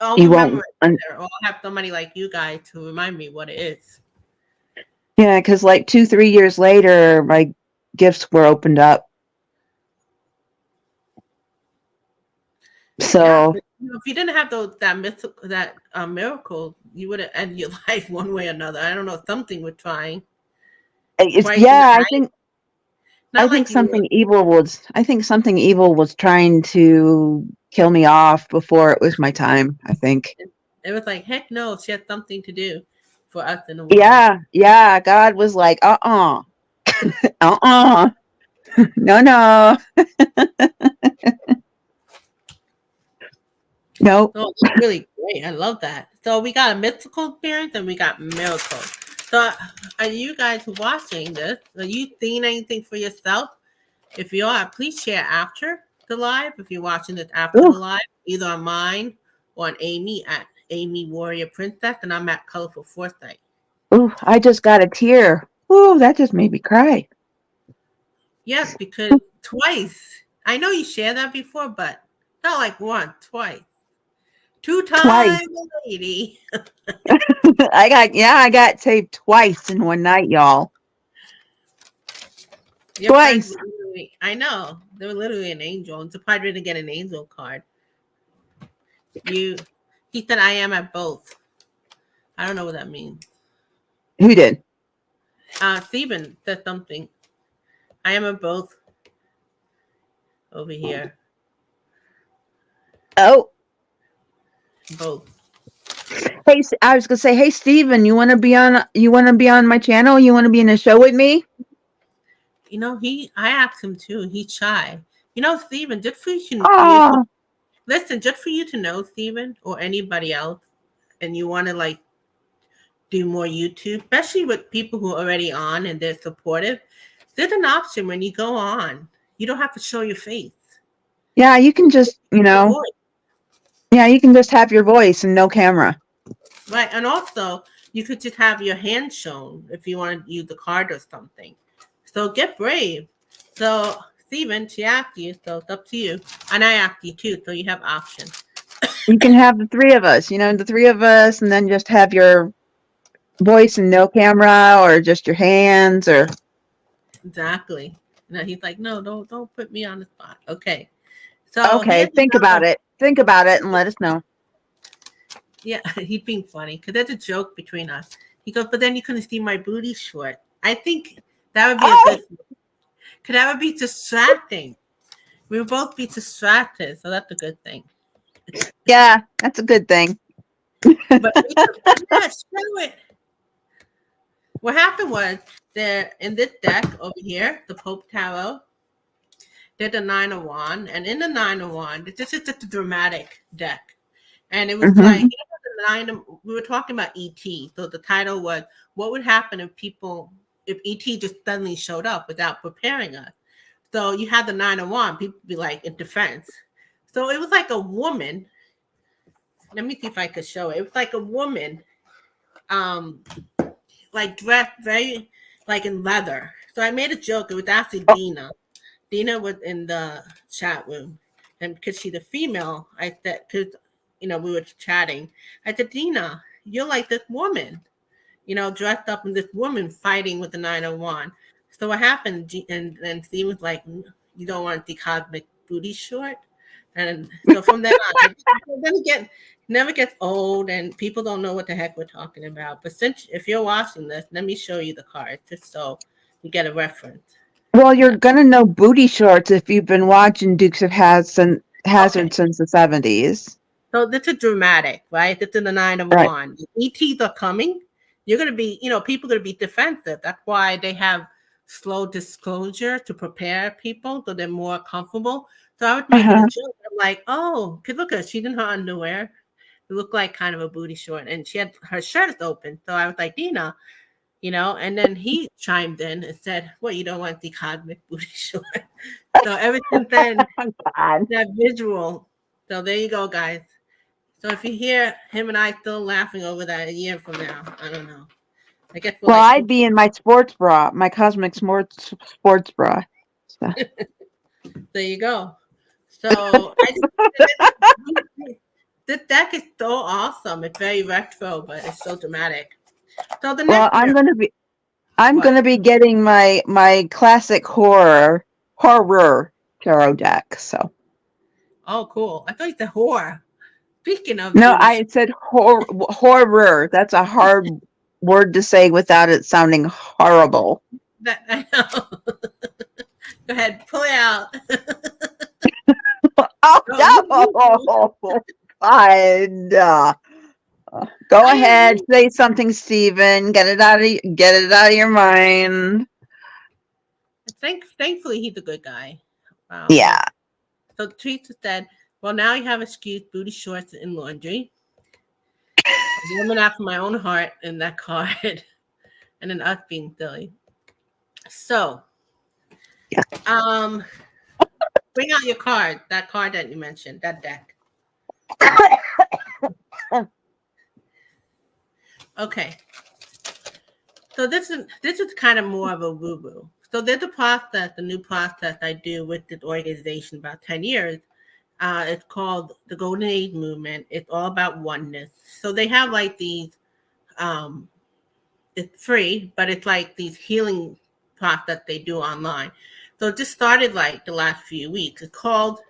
Speaker 1: I'll remember it, or I'll have somebody like you guys to remind me what it is.
Speaker 2: Yeah, because like 2-3 years later, my gifts were opened up. So
Speaker 1: if you didn't have that miracle, you would have ended your life one way or another. I don't know, something with trying.
Speaker 2: I think something evil was trying to kill me off before it was my time, I think.
Speaker 1: It was like, heck no, she had something to do for us in the world.
Speaker 2: Yeah, God was like, no. Nope.
Speaker 1: Oh, that's really great. I love that. So we got a mystical experience and we got miracles. So, are you guys watching this? Are you seeing anything for yourself? If you are, please share after the live. If you're watching this after
Speaker 2: Ooh,
Speaker 1: the live, either on mine or on Amy at Amy Warrior Princess, and I'm at Colorful Foresight.
Speaker 2: ooh, I just got a tear. Ooh, that just made me cry.
Speaker 1: Yes, because twice. I know you shared that before, but not like once, twice. Two
Speaker 2: Twice.
Speaker 1: times, lady.
Speaker 2: I got saved twice in one night, y'all.
Speaker 1: Your friends
Speaker 2: Twice.
Speaker 1: were literally, I know, they were literally an angel. I'm surprised we didn't get an angel card. You, he said, I am at both. I don't know what that means.
Speaker 2: Who did?
Speaker 1: Steven said something. I am at both over here.
Speaker 2: Oh,
Speaker 1: Both.
Speaker 2: hey, I was gonna say, hey, Steven, you want to be on? You want to be on my channel? You want to be in a show with me?
Speaker 1: You know, I asked him too. He's shy. You know, Steven, just for you to
Speaker 2: Oh,
Speaker 1: listen, just for you to know, Steven, or anybody else, and you want to like do more YouTube, especially with people who are already on and they're supportive, there's an option when you go on. You don't have to show your face.
Speaker 2: yeah. You can just,
Speaker 1: Your voice.
Speaker 2: yeah, you can just have your voice and no camera.
Speaker 1: Right. And also, you could just have your hand shown if you want to use the card or something. So get brave. So, Steven, she asked you, so it's up to you. And I asked you too, so you have options.
Speaker 2: You can have the three of us. The three of us, and then just have your voice and no camera, or just your hands, or
Speaker 1: Exactly. No, he's like, no, don't put me on the spot. Okay. So
Speaker 2: okay.
Speaker 1: here's another.
Speaker 2: Think about it, and let us know.
Speaker 1: Yeah, he's being funny because there's a joke between us. He goes, but then you couldn't see my booty short. I think that would be a
Speaker 2: Oh,
Speaker 1: good. Could that would be distracting? We would both be distracted, so that's a good thing.
Speaker 2: yeah, that's a good thing.
Speaker 1: But yes, show it. What happened was there in this deck over here, the Pope Tarot, there's the Nine of Wands, and in the Nine of Wands, this is just a dramatic deck. And it was like,
Speaker 2: Mm-hmm.
Speaker 1: we were talking about ET. So the title was, what would happen if ET just suddenly showed up without preparing us? So you had the Nine of Wands, people be like in defense. So it was like a woman. Let me see if I could show it. It was like a woman, um, like dressed very like in leather. So I made a joke. It was actually
Speaker 2: Oh,
Speaker 1: Dina. Dina was in the chat room, and because she's a female, I said, because we were chatting, I said, Dina, you're like this woman, dressed up in this woman fighting with the 901. So what happened? And Steve was like, you don't want the cosmic booty short, and so from then on, then again, never gets old, and people don't know what the heck we're talking about. But since if you're watching this, let me show you the cards just so you get a reference.
Speaker 2: well, you're
Speaker 1: Yeah.
Speaker 2: gonna know booty shorts if you've been watching Dukes of
Speaker 1: Okay.
Speaker 2: Hazard since the 70s.
Speaker 1: So this is dramatic, right? This is the Nine of
Speaker 2: Right.
Speaker 1: Wands. ETs are coming. You're going to be, people are going to be defensive. That's why they have slow disclosure to prepare people so they're more comfortable. So I was making a
Speaker 2: Uh-huh.
Speaker 1: joke. I'm like, oh, cause look at her. She's in her underwear. It looked like kind of a booty short, and she had her shirt is open. So I was like, Dina, and then he chimed in and said, "Well, you don't want the cosmic booty short." So ever since then,
Speaker 2: God.
Speaker 1: that visual. So there you go, guys. So if you hear him and I still laughing over that a year from now, I don't know. I guess we're
Speaker 2: Well,
Speaker 1: like
Speaker 2: I'd
Speaker 1: two.
Speaker 2: be in my sports bra, my cosmic sports bra. So.
Speaker 1: There you go. So I just this deck is so awesome. It's very retro, but it's so dramatic. So the
Speaker 2: Well,
Speaker 1: next year,
Speaker 2: I'm
Speaker 1: what?
Speaker 2: gonna be getting my classic horror tarot deck. So
Speaker 1: Oh, cool. I thought you said whore. Speaking of
Speaker 2: no,
Speaker 1: booty,
Speaker 2: I said horror. That's a hard word to say without it sounding horrible.
Speaker 1: that I know. Go ahead, pull it out.
Speaker 2: Oh
Speaker 1: No, you.
Speaker 2: no! God. Go
Speaker 1: I
Speaker 2: ahead,
Speaker 1: agree.
Speaker 2: say something, Steven. Get it out of your mind.
Speaker 1: Thankfully, he's a good guy.
Speaker 2: Yeah.
Speaker 1: So Teresa said, "Well, now you have excuse booty shorts and laundry." A woman after my own heart in that card. and then us being silly. So,
Speaker 2: Yeah.
Speaker 1: bring out your card, that card that you mentioned, that deck. Okay. So this is kind of more of a woo-woo. So there's a process, a new process I do with this organization about 10 years. It's called the Golden Age Movement. It's all about oneness. So they have like these, um, it's free, but it's like these healing process they do online. So it just started like the last few weeks. It's called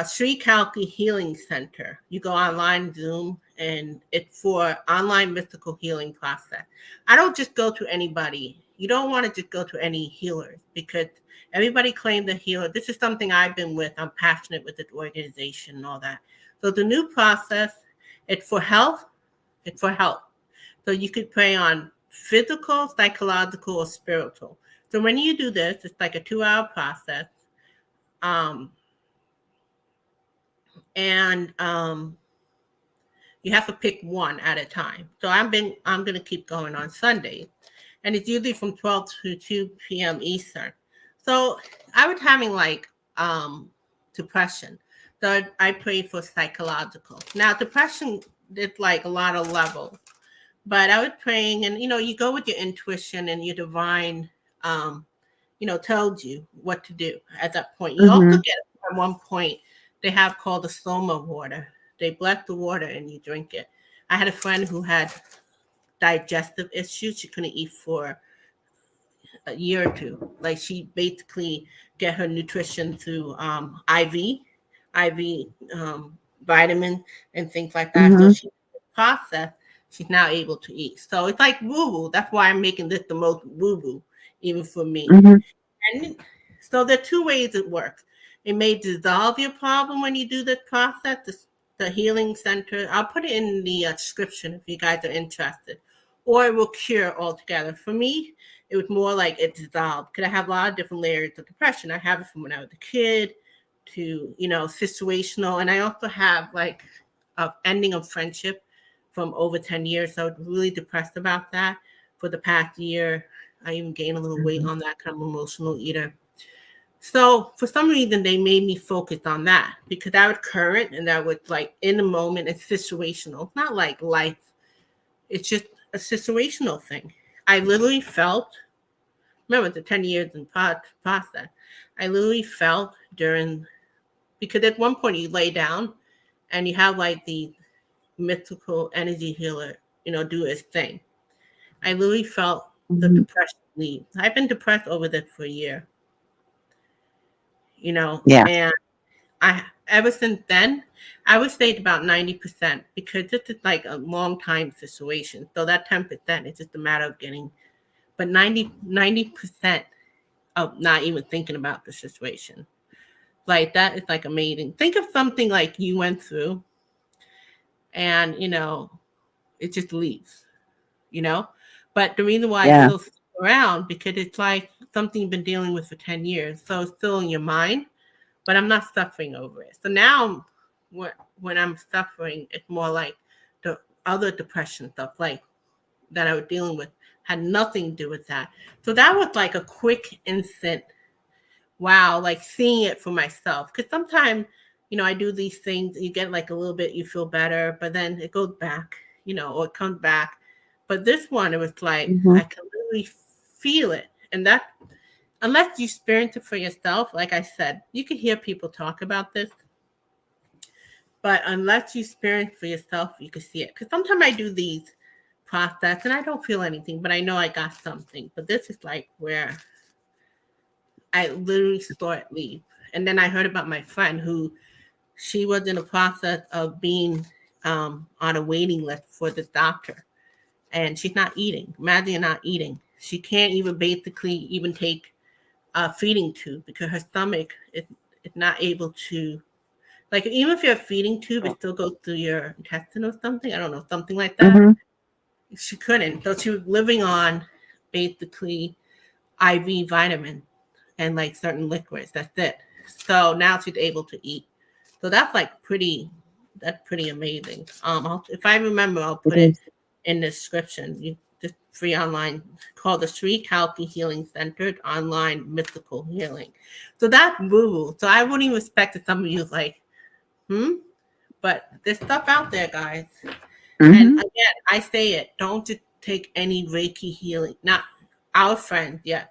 Speaker 1: Sri Kalki Healing Center. You go online, Zoom, and it's for online mystical healing process. I don't just go to anybody. You don't want to just go to any healers because everybody claims a healer. This is something I've been with. I'm passionate with this organization and all that. So the new process, it's for health. It's for health. So you could pray on physical, psychological, or spiritual. So when you do this, it's like a 2-hour process. Um, and you have to pick one at a time. So I'm going to keep going on Sundays, and it's usually from 12 to 2 p.m. Eastern. So I was having like depression, so I prayed for psychological. Now depression is like a lot of levels, but I was praying, and you go with your intuition and your divine, told you what to do at that point. You also get at one point they have called the soma water. They bless the water and you drink it. I had a friend who had digestive issues. She couldn't eat for a year or two. Like she basically get her nutrition through IV vitamin and things like that. So she process. She's now able to eat. So it's like woo woo. That's why I'm making this the most woo woo, even for me. And so there are two ways it works. It may dissolve your problem when you do this process, the healing center. I'll put it in the description if you guys are interested. Or it will cure altogether. For me, it was more like it dissolved because I have a lot of different layers of depression. I have it from when I was a kid to, situational. And I also have like an ending of friendship from over 10 years. So I was really depressed about that for the past year. I even gained a little weight on that kind of emotional eater. So for some reason, they made me focus on that because that was current and that was like in the moment, it's situational. It's not like life. It's just a situational thing. I literally felt, remember the 10 years in process, I literally felt because at one point you lay down and you have like the mystical energy healer, do its thing. I literally felt the depression leave. I've been depressed over this for a year,
Speaker 2: Yeah.
Speaker 1: and ever since then, I would say it's about 90% because this is like a long time situation. So that 10% is just a matter of getting, but 90% of not even thinking about the situation. Like that is like amazing. Think of something like you went through and, it just leaves, But the reason why it's still around because it's like something you've been dealing with for 10 years. So it's still in your mind, but I'm not suffering over it. So now when I'm suffering, it's more like the other depression stuff like that I was dealing with had nothing to do with that. So that was like a quick instant, wow, like seeing it for myself. Because sometimes, I do these things, you get like a little bit, you feel better, but then it goes back, or it comes back. But this one, it was like, I can literally feel it. And that, unless you experience it for yourself, like I said, you can hear people talk about this. But unless you experience it for yourself, you can see it. Because sometimes I do these process and I don't feel anything, but I know I got something. But this is like where I literally saw it leave. And then I heard about my friend who she was in the process of being on a waiting list for the doctor. And she's not eating. Imagine not eating. She can't even basically even take a feeding tube because her stomach is not able to, like even if you're a feeding tube, it still goes through your intestine or something. I don't know, something like that. She couldn't. So she was living on basically IV vitamin and like certain liquids. That's it. So now she's able to eat. So that's like pretty amazing. If I remember, I'll put it in the description. Just free online, called the Sri Kalpi Healing Centered Online Mystical Healing. So that's woo. So I wouldn't even expect that some of you like, but there's stuff out there, guys. And again, I say it, don't just take any Reiki healing, not our friends, yes,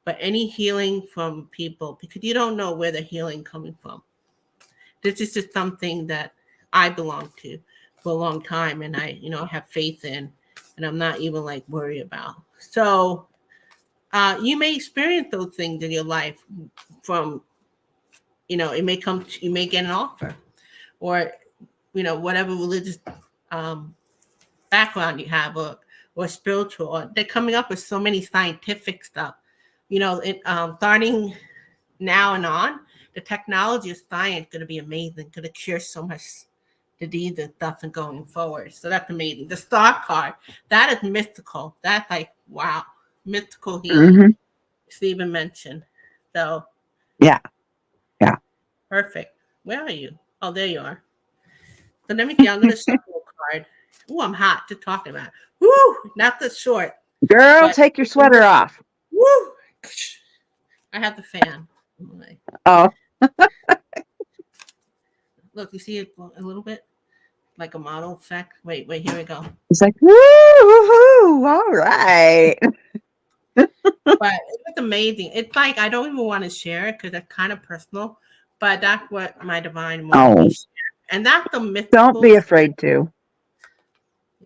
Speaker 1: but any healing from people, because you don't know where the healing coming from. This is just something that I belong to for a long time, and I, have faith in, and I'm not even like worried about. So you may experience those things in your life from, it may come, you may get an offer, or whatever religious background you have, or spiritual, or they're coming up with so many scientific stuff. Starting now and on, the technology of science is going to be amazing, going to cure so much disease and stuff and going forward. So that's amazing. The star card, that is mystical. That's like, wow, mystical healing. Stephen mentioned. So
Speaker 2: yeah.
Speaker 1: Perfect. Where are you? Oh, there you are. So let me see. I'm going to shuffle a card. Ooh, I'm hot to talk about. Woo! Not the short.
Speaker 2: Girl, take your sweater off.
Speaker 1: Woo! I have the fan.
Speaker 2: Oh.
Speaker 1: Look, you see it a little bit? Like a model effect. Wait, here we go.
Speaker 2: It's like, woo, all right.
Speaker 1: But it's amazing. It's like, I don't even want to share it because it's kind of personal, but that's what my divine wanted me to share. And that's the mythical.
Speaker 2: Don't be afraid to.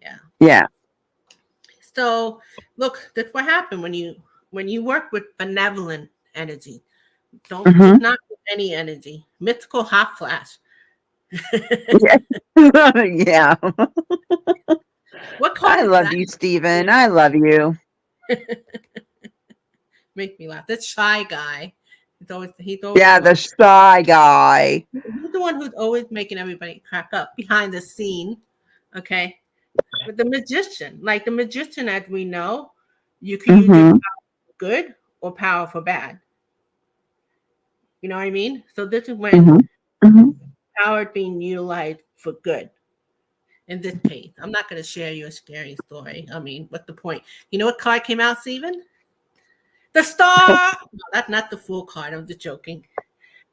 Speaker 1: Yeah.
Speaker 2: Yeah.
Speaker 1: So look, that's what happened when you work with benevolent energy. Don't just not with any energy. Mythical hot flash.
Speaker 2: Yeah.
Speaker 1: What card
Speaker 2: I love you, Stephen. I love you.
Speaker 1: Make me laugh. That's shy guy. He's always
Speaker 2: yeah, the shy guy.
Speaker 1: He's the one who's always making everybody crack up behind the scene. Okay. But the magician, like the magician, as we know, you can use your power for good or power for bad. You know what I mean? So this is when power is being utilized for good. In this case, I'm not going to share you a scary story. I mean, what's the point? You know what card came out, Stephen? The star. No, that's not the Fool card. I'm just joking.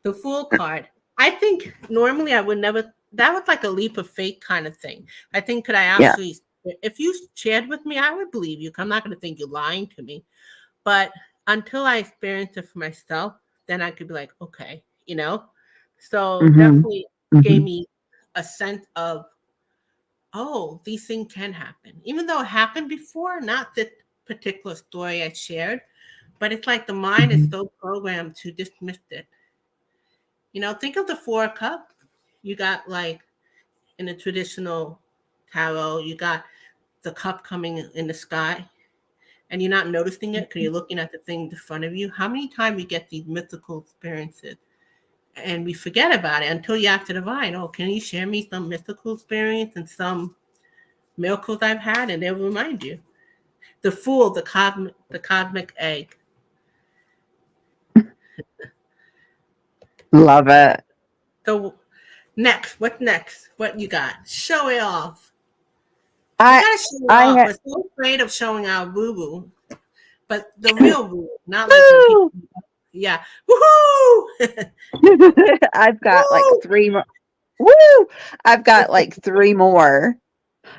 Speaker 1: The Fool card. I think normally I would never. That was like a leap of faith kind of thing. I think could I actually, if you shared with me, I would believe you. I'm not going to think you're lying to me. But until I experienced it for myself, then I could be like, okay, So definitely gave me a sense of, oh, these things can happen. Even though it happened before, not this particular story I shared, but it's like the mind is so programmed to dismiss it. Think of the Four of Cups. You got like in the traditional tarot, you got the cup coming in the sky and you're not noticing it because you're looking at the thing in front of you. How many times we get these mythical experiences and we forget about it until you ask the divine, oh, can you share me some mystical experience and some miracles I've had? And they'll remind you. The Fool, the cosmic egg.
Speaker 2: Love it.
Speaker 1: So what's next? What you got? Show it off.
Speaker 2: I
Speaker 1: gotta show it off. We're so afraid of showing our woo-woo. But the real woo, not like when people, yeah. Woohoo!
Speaker 2: I've got like 3 more. Woo! I've got like 3 more.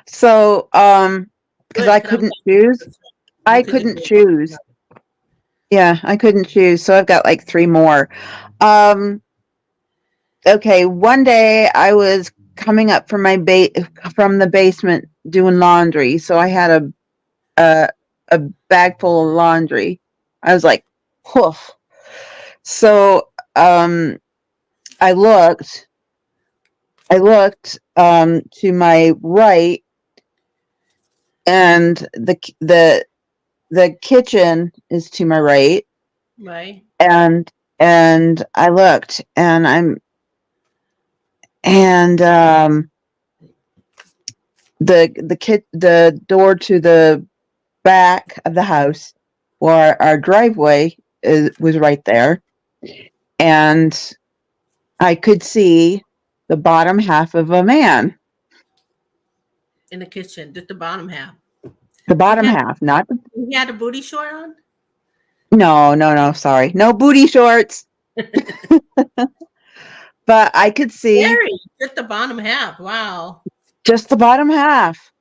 Speaker 2: So, because I couldn't choose. I couldn't choose. Yeah, I couldn't choose. So I've got like 3 more. Okay, one day I was coming up from from the basement doing laundry. So I had a bag full of laundry. I was like, poof. So I looked to my right, and the kitchen is to my right.
Speaker 1: Right.
Speaker 2: And I looked, and the door to the back of the house, or our driveway, was right there, and I could see the bottom half of a man
Speaker 1: in the kitchen, just the bottom half.
Speaker 2: The
Speaker 1: He
Speaker 2: bottom
Speaker 1: had
Speaker 2: half, not the,
Speaker 1: he had a booty short on.
Speaker 2: no, sorry. No booty shorts. But I could see
Speaker 1: Scary. Just the bottom half. Wow.
Speaker 2: just the bottom half.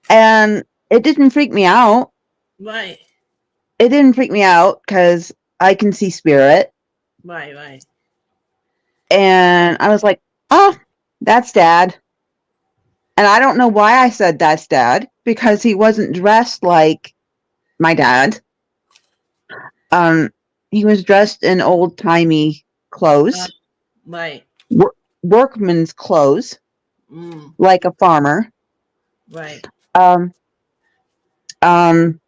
Speaker 2: And it didn't freak me out.
Speaker 1: Right.
Speaker 2: It didn't freak me out because I can see spirit.
Speaker 1: Right. Right.
Speaker 2: And I was like, oh, that's dad. And I don't know why I said that's dad because he wasn't dressed like my dad. Um, he was dressed in old timey
Speaker 1: Uh,
Speaker 2: clothes,
Speaker 1: right.
Speaker 2: workman's clothes,
Speaker 1: Mm,
Speaker 2: like a farmer.
Speaker 1: right.
Speaker 2: Um, um,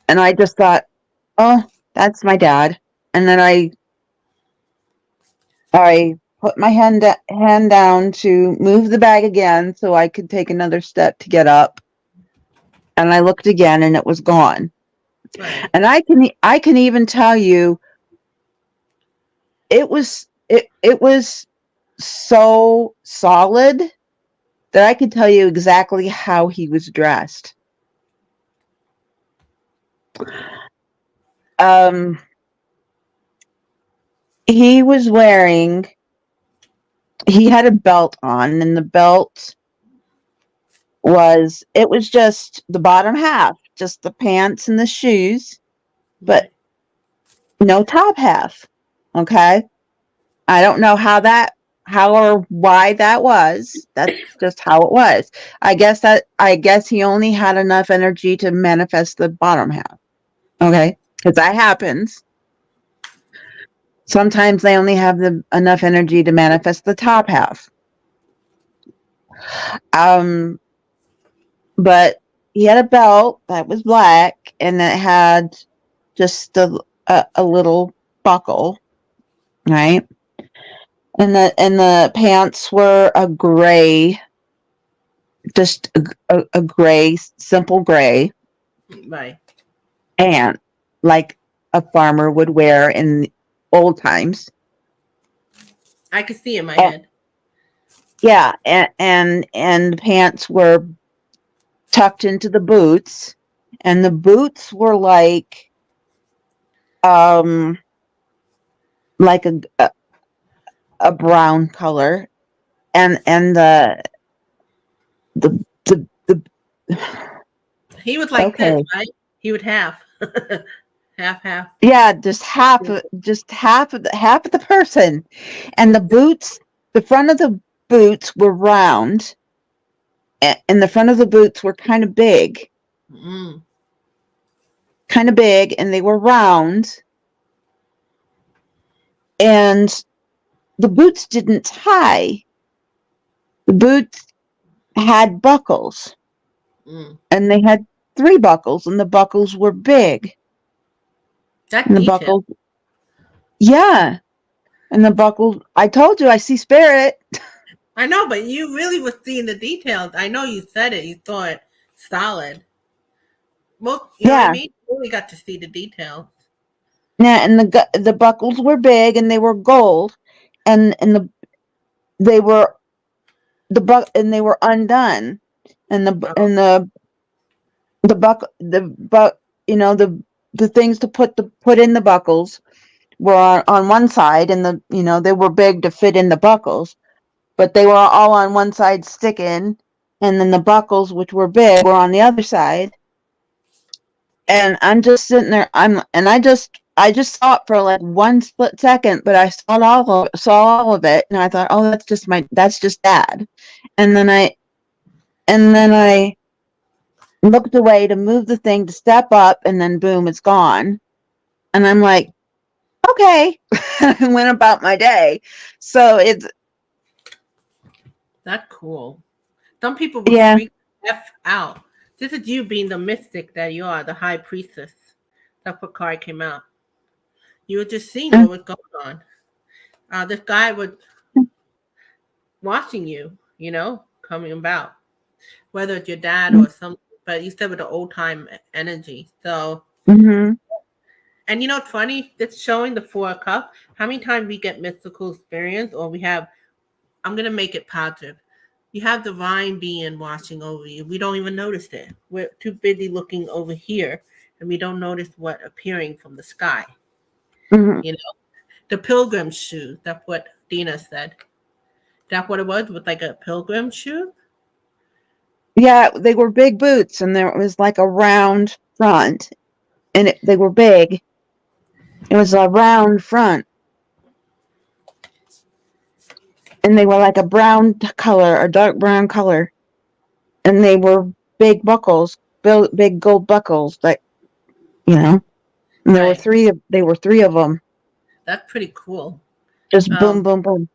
Speaker 2: and I just thought, oh, that's my dad. And then I put my hand down to move the bag again so I could take another step to get up. And I looked again and it was gone.
Speaker 1: Right.
Speaker 2: And I can even tell you it was so solid that I could tell you exactly how he was dressed. Um he was wearing he had a belt on and the belt it was just the bottom half, just the pants and the shoes, but
Speaker 1: Right.
Speaker 2: no top half. Okay? I don't know how or why that was. That's just how it was. I guess he only had enough energy to manifest the bottom half. Okay? Cuz that happens. Sometimes they only have enough energy to manifest the top half. Um but he had a belt that was black and it had just a little buckle, right? And the pants were a gray, just a gray, simple gray
Speaker 1: Right.
Speaker 2: pant like a farmer would wear in old times.
Speaker 1: I could see in my
Speaker 2: And,
Speaker 1: head.
Speaker 2: yeah, and the pants were tucked into the boots, and the boots were um like a brown color, and the
Speaker 1: He was like this,
Speaker 2: okay.
Speaker 1: right? He would half, half, half.
Speaker 2: Yeah, just half of the person. And the front of the boots were round, and the front of the boots were
Speaker 1: Mm,
Speaker 2: kind of big, and they were round, and the boots didn't tie. The boots had buckles,
Speaker 1: mm.
Speaker 2: and they had three buckles, and the buckles were big.
Speaker 1: That
Speaker 2: And the
Speaker 1: detail.
Speaker 2: buckles, yeah, and the buckles. I told you, I see spirit.
Speaker 1: I know, but you really were seeing the details. I know you said it. You saw it solid. Well, you know what I
Speaker 2: Yeah,
Speaker 1: mean? You really got to see the details.
Speaker 2: yeah, and the buckles were big, and they were gold, and they were and they were undone, and
Speaker 1: Oh,
Speaker 2: the buck, the things to put in the buckles were on one side, and they were big to fit in the buckles, but they were all on one side sticking, and then the buckles, which were big, were on the other side. And I'm just sitting there. I just saw it for like one split second, but I saw all of it, and I thought, oh, that's just dad. And then I looked away to move the thing to step up, and then boom, it's gone. And I'm like, okay. I went about my day. So it's
Speaker 1: that's cool. Some people would
Speaker 2: yeah.
Speaker 1: freak the F out. This is you being the mystic that you are, the high priestess. That's what card came out. You were just seeing
Speaker 2: Mm,
Speaker 1: what was going on. This guy was watching you, coming about, whether it's your dad
Speaker 2: mm,
Speaker 1: or something. But you said with the old time energy. So,
Speaker 2: mm-hmm.
Speaker 1: and you know what's funny? It's showing the 4 cup. How many times we get mystical experience, or we have? I'm gonna make it positive. You have divine being watching over you. We don't even notice it. We're too busy looking over here, and we don't notice what appearing from the sky.
Speaker 2: Mhm.
Speaker 1: You know, the pilgrim shoe. That's what Dina said. That's what it was with like a pilgrim shoe.
Speaker 2: Yeah, they were big boots, and there was like a round front, and they were big. It was a round front, and they were like a brown color, a dark brown color, and they were big buckles, big gold buckles. Like you know, and there were
Speaker 1: Right.
Speaker 2: three. They were three of them,
Speaker 1: That's pretty cool.
Speaker 2: just boom,
Speaker 1: Um,
Speaker 2: boom, boom.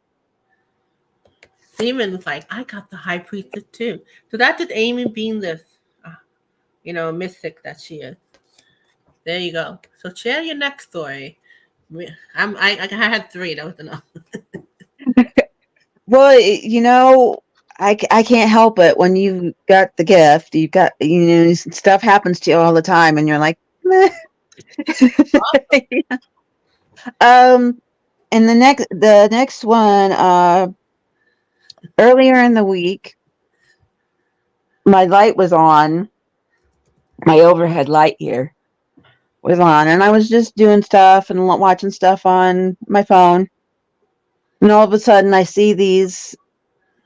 Speaker 1: Demon was like, I got the high priestess too. So that's just Amy being this, uh, mystic that she is. There you go. So share your next story. I had three. That was enough.
Speaker 2: Well, I can't help it when you got the gift. You got stuff happens to you all the time, and you're like, meh. um, and the next one, earlier in the week, my light was on. My overhead light here was on, and I was just doing stuff and watching stuff on my phone, and all of a sudden, I see these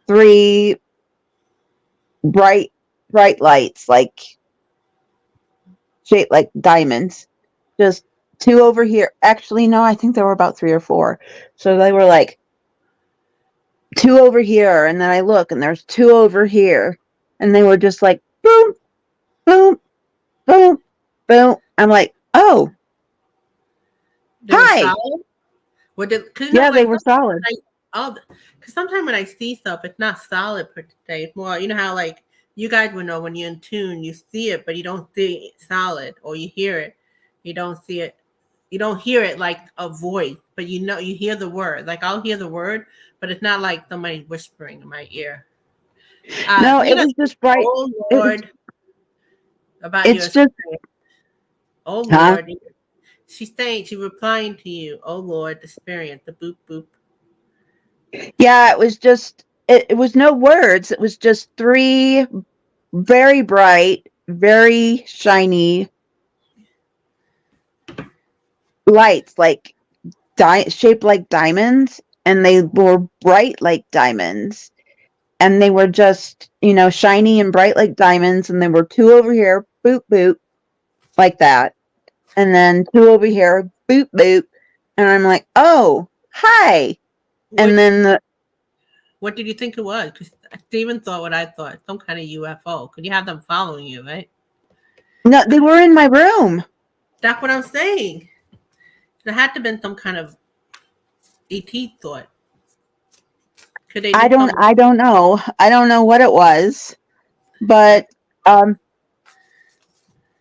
Speaker 2: three bright, bright lights, like shaped like diamonds. Just two over here. Actually, no, I think there were about three or four. So they were like two over here, and then I look, and there's two over here, and they were just like boom, boom, boom, boom. I'm like, oh,
Speaker 1: They were
Speaker 2: hi.
Speaker 1: solid. What did? Because
Speaker 2: Yeah, they
Speaker 1: like
Speaker 2: were solid.
Speaker 1: because sometimes when I see stuff, it's not solid per se. It's more, how like you guys would know when you're in tune, you see it, but you don't see it solid, or you hear it, you don't see it. You don't hear it like a voice, but you hear the word. Like I'll hear the word, but it's not like somebody whispering in my ear.
Speaker 2: No, it
Speaker 1: Dina,
Speaker 2: was just bright.
Speaker 1: oh
Speaker 2: It was.
Speaker 1: Lord, about your
Speaker 2: It's just,
Speaker 1: spirit. Oh
Speaker 2: huh?
Speaker 1: Lord, she's saying she's replying to you. Oh Lord, the spirit, the boop boop.
Speaker 2: Yeah, it was just. It was no words. It was just three very bright, very shiny lights, like shaped like diamonds, and they were bright like diamonds, and they were just shiny and bright like diamonds, and there were two over here, boop boop, like that, and then two over here, boop boop, and I'm like, oh, hi. And
Speaker 1: What
Speaker 2: then
Speaker 1: What did you think it was? Because Steven thought what I thought, some kind of UFO. Could you have them following you, right?
Speaker 2: no, they were in my room.
Speaker 1: That's what I'm saying. There had to have been some kind of ET thought. Could they
Speaker 2: i
Speaker 1: do
Speaker 2: don't
Speaker 1: some?
Speaker 2: i don't know I don't know what it was, but um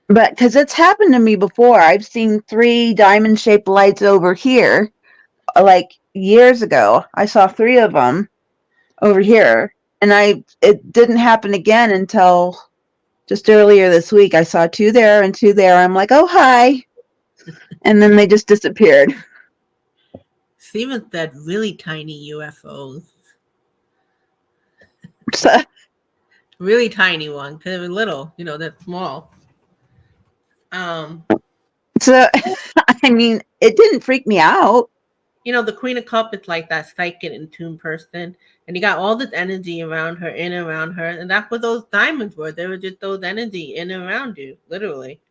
Speaker 2: but because it's happened to me before. I've seen three diamond shaped lights over here, like years ago. I saw three of them over here, and it didn't happen again until just earlier this week. I saw two there and two there. I'm like, oh, hi. And then they just disappeared.
Speaker 1: Steven said really tiny UFOs.
Speaker 2: So,
Speaker 1: Really tiny one. Because they were little, they're small. Um,
Speaker 2: so I mean, it didn't freak me out.
Speaker 1: the Queen of Cup is like that psychic in tune person. And you got all this energy around her, in and around her. And that's what those diamonds were. They were just those energy in and around you, literally.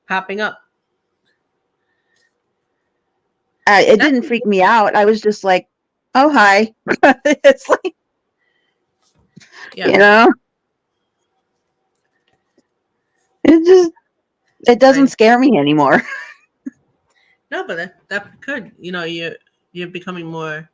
Speaker 1: Popping up.
Speaker 2: It
Speaker 1: That's
Speaker 2: didn't freak me out. I was just like, oh, hi. It's like,
Speaker 1: yeah.
Speaker 2: you know, it doesn't
Speaker 1: Right.
Speaker 2: scare me anymore.
Speaker 1: No, but that could, you're becoming more.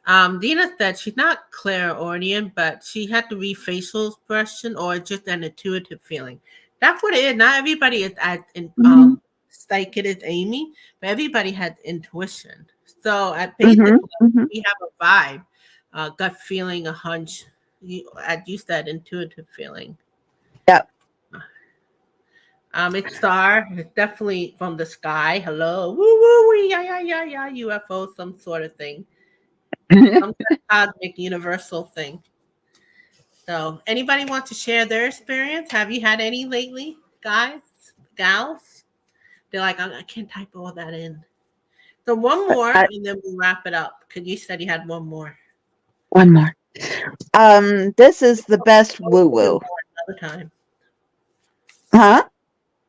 Speaker 1: Dina said she's not clairaudient, but she had to read facial expression or just an intuitive feeling. That's what it is. Not everybody is as
Speaker 2: Mm-hmm.
Speaker 1: psychic as Amy, but everybody has intuition. So at basic
Speaker 2: Mm-hmm.
Speaker 1: level,
Speaker 2: Mm-hmm.
Speaker 1: we have a vibe, a gut feeling, a hunch. As you said, intuitive feeling.
Speaker 2: Yep.
Speaker 1: It's star. It's definitely from the sky. Hello, woo woo wee, yeah yeah yeah yeah. UFO, some sort of thing, some kind of cosmic universal thing. So, anybody want to share their experience? Have you had any lately, guys, gals? They're like, I can't type all that in. So, one more,
Speaker 2: I,
Speaker 1: and then we'll wrap it up because you said you had one more.
Speaker 2: one more. This is the best
Speaker 1: We always
Speaker 2: woo
Speaker 1: could do
Speaker 2: woo.
Speaker 1: more another time.
Speaker 2: Huh?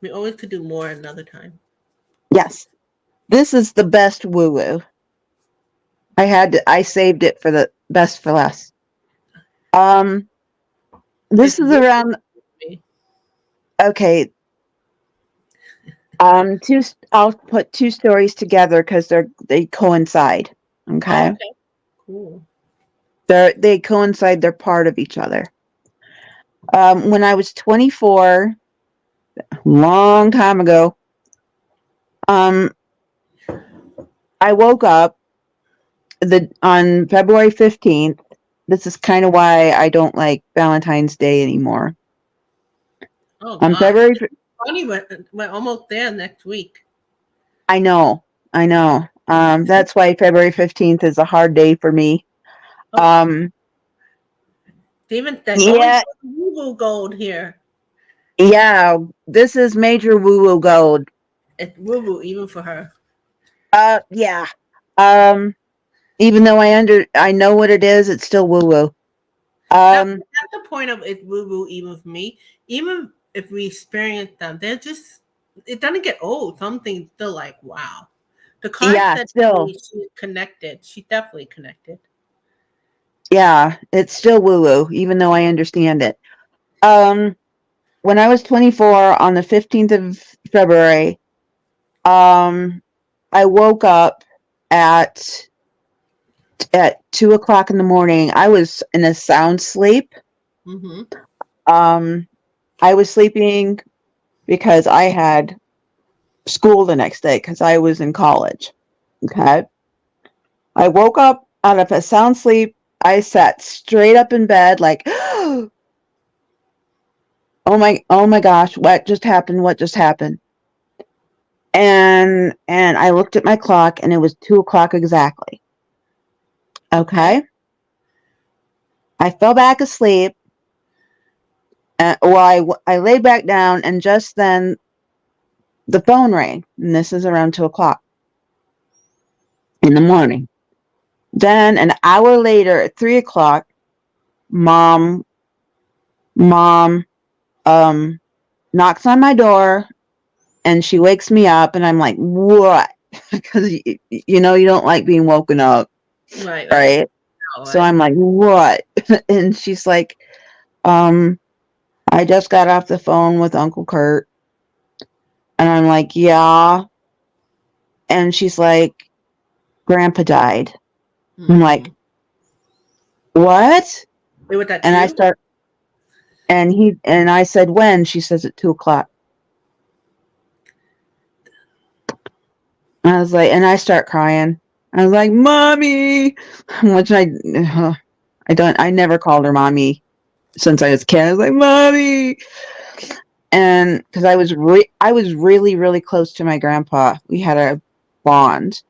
Speaker 1: We always could do more another time.
Speaker 2: Yes. This is the best woo woo. I saved it for the best for last. This
Speaker 1: It's
Speaker 2: is
Speaker 1: woo
Speaker 2: around,
Speaker 1: me.
Speaker 2: okay. I'll put two stories together because they coincide.
Speaker 1: Oh,
Speaker 2: Okay.
Speaker 1: okay. Cool.
Speaker 2: They coincide, they're part of each other. When I was 24, long time ago, um, I woke up on February 15th. This is kind of why I don't like Valentine's Day anymore.
Speaker 1: Oh,
Speaker 2: On
Speaker 1: gosh.
Speaker 2: February,
Speaker 1: Funny, we're almost there next week.
Speaker 2: I know. That's why February 15th is a hard day for me.
Speaker 1: Oh, Steven, they're going
Speaker 2: Yeah,
Speaker 1: for the woo gold here.
Speaker 2: yeah, this is major woo woo gold.
Speaker 1: It's woo even for her.
Speaker 2: Yeah. Um, Even though I know what it is, it's still woo woo.
Speaker 1: That's the point of it woo even for me. Even if we experience them, they're just, it doesn't get old. Something still like, wow. The card
Speaker 2: Yeah,
Speaker 1: said to
Speaker 2: still,
Speaker 1: me she's connected. She definitely connected.
Speaker 2: yeah, it's still woo woo, even though I understand it. Um, when I was 24 on the 15th of February, um, I woke up at 2 o'clock in the morning. I was in a sound sleep.
Speaker 1: Mm-hmm.
Speaker 2: Um, I was sleeping because I had school the next day because I was in college. Okay. I woke up out of a sound sleep. I sat straight up in bed, like, oh my gosh, what just happened? What just happened? And I looked at my clock, and it was 2 o'clock exactly.
Speaker 1: Okay.
Speaker 2: Okay. I fell back asleep. I lay back down, and just then the phone rang, and this is around 2 o'clock in the morning. Then an hour later, at 3 o'clock, mom, mom, knocks on my door, and she wakes me up, and I'm like, what? Because you know you don't like being woken up,
Speaker 1: Right.
Speaker 2: right?
Speaker 1: All
Speaker 2: So
Speaker 1: right.
Speaker 2: I'm like, what? And she's like, um, I just got off the phone with Uncle Kurt. And I'm like, yeah. And she's like, Grandpa died. I'm
Speaker 1: Mm-hmm.
Speaker 2: like, what?
Speaker 1: It was that
Speaker 2: And I
Speaker 1: you?
Speaker 2: start, and I said, when? She says at 2 o'clock. I was like, and I start crying. I was like, mommy, which I never called her mommy since I was a kid. I was like, mommy. And because I was really, really close to my grandpa. We had a bond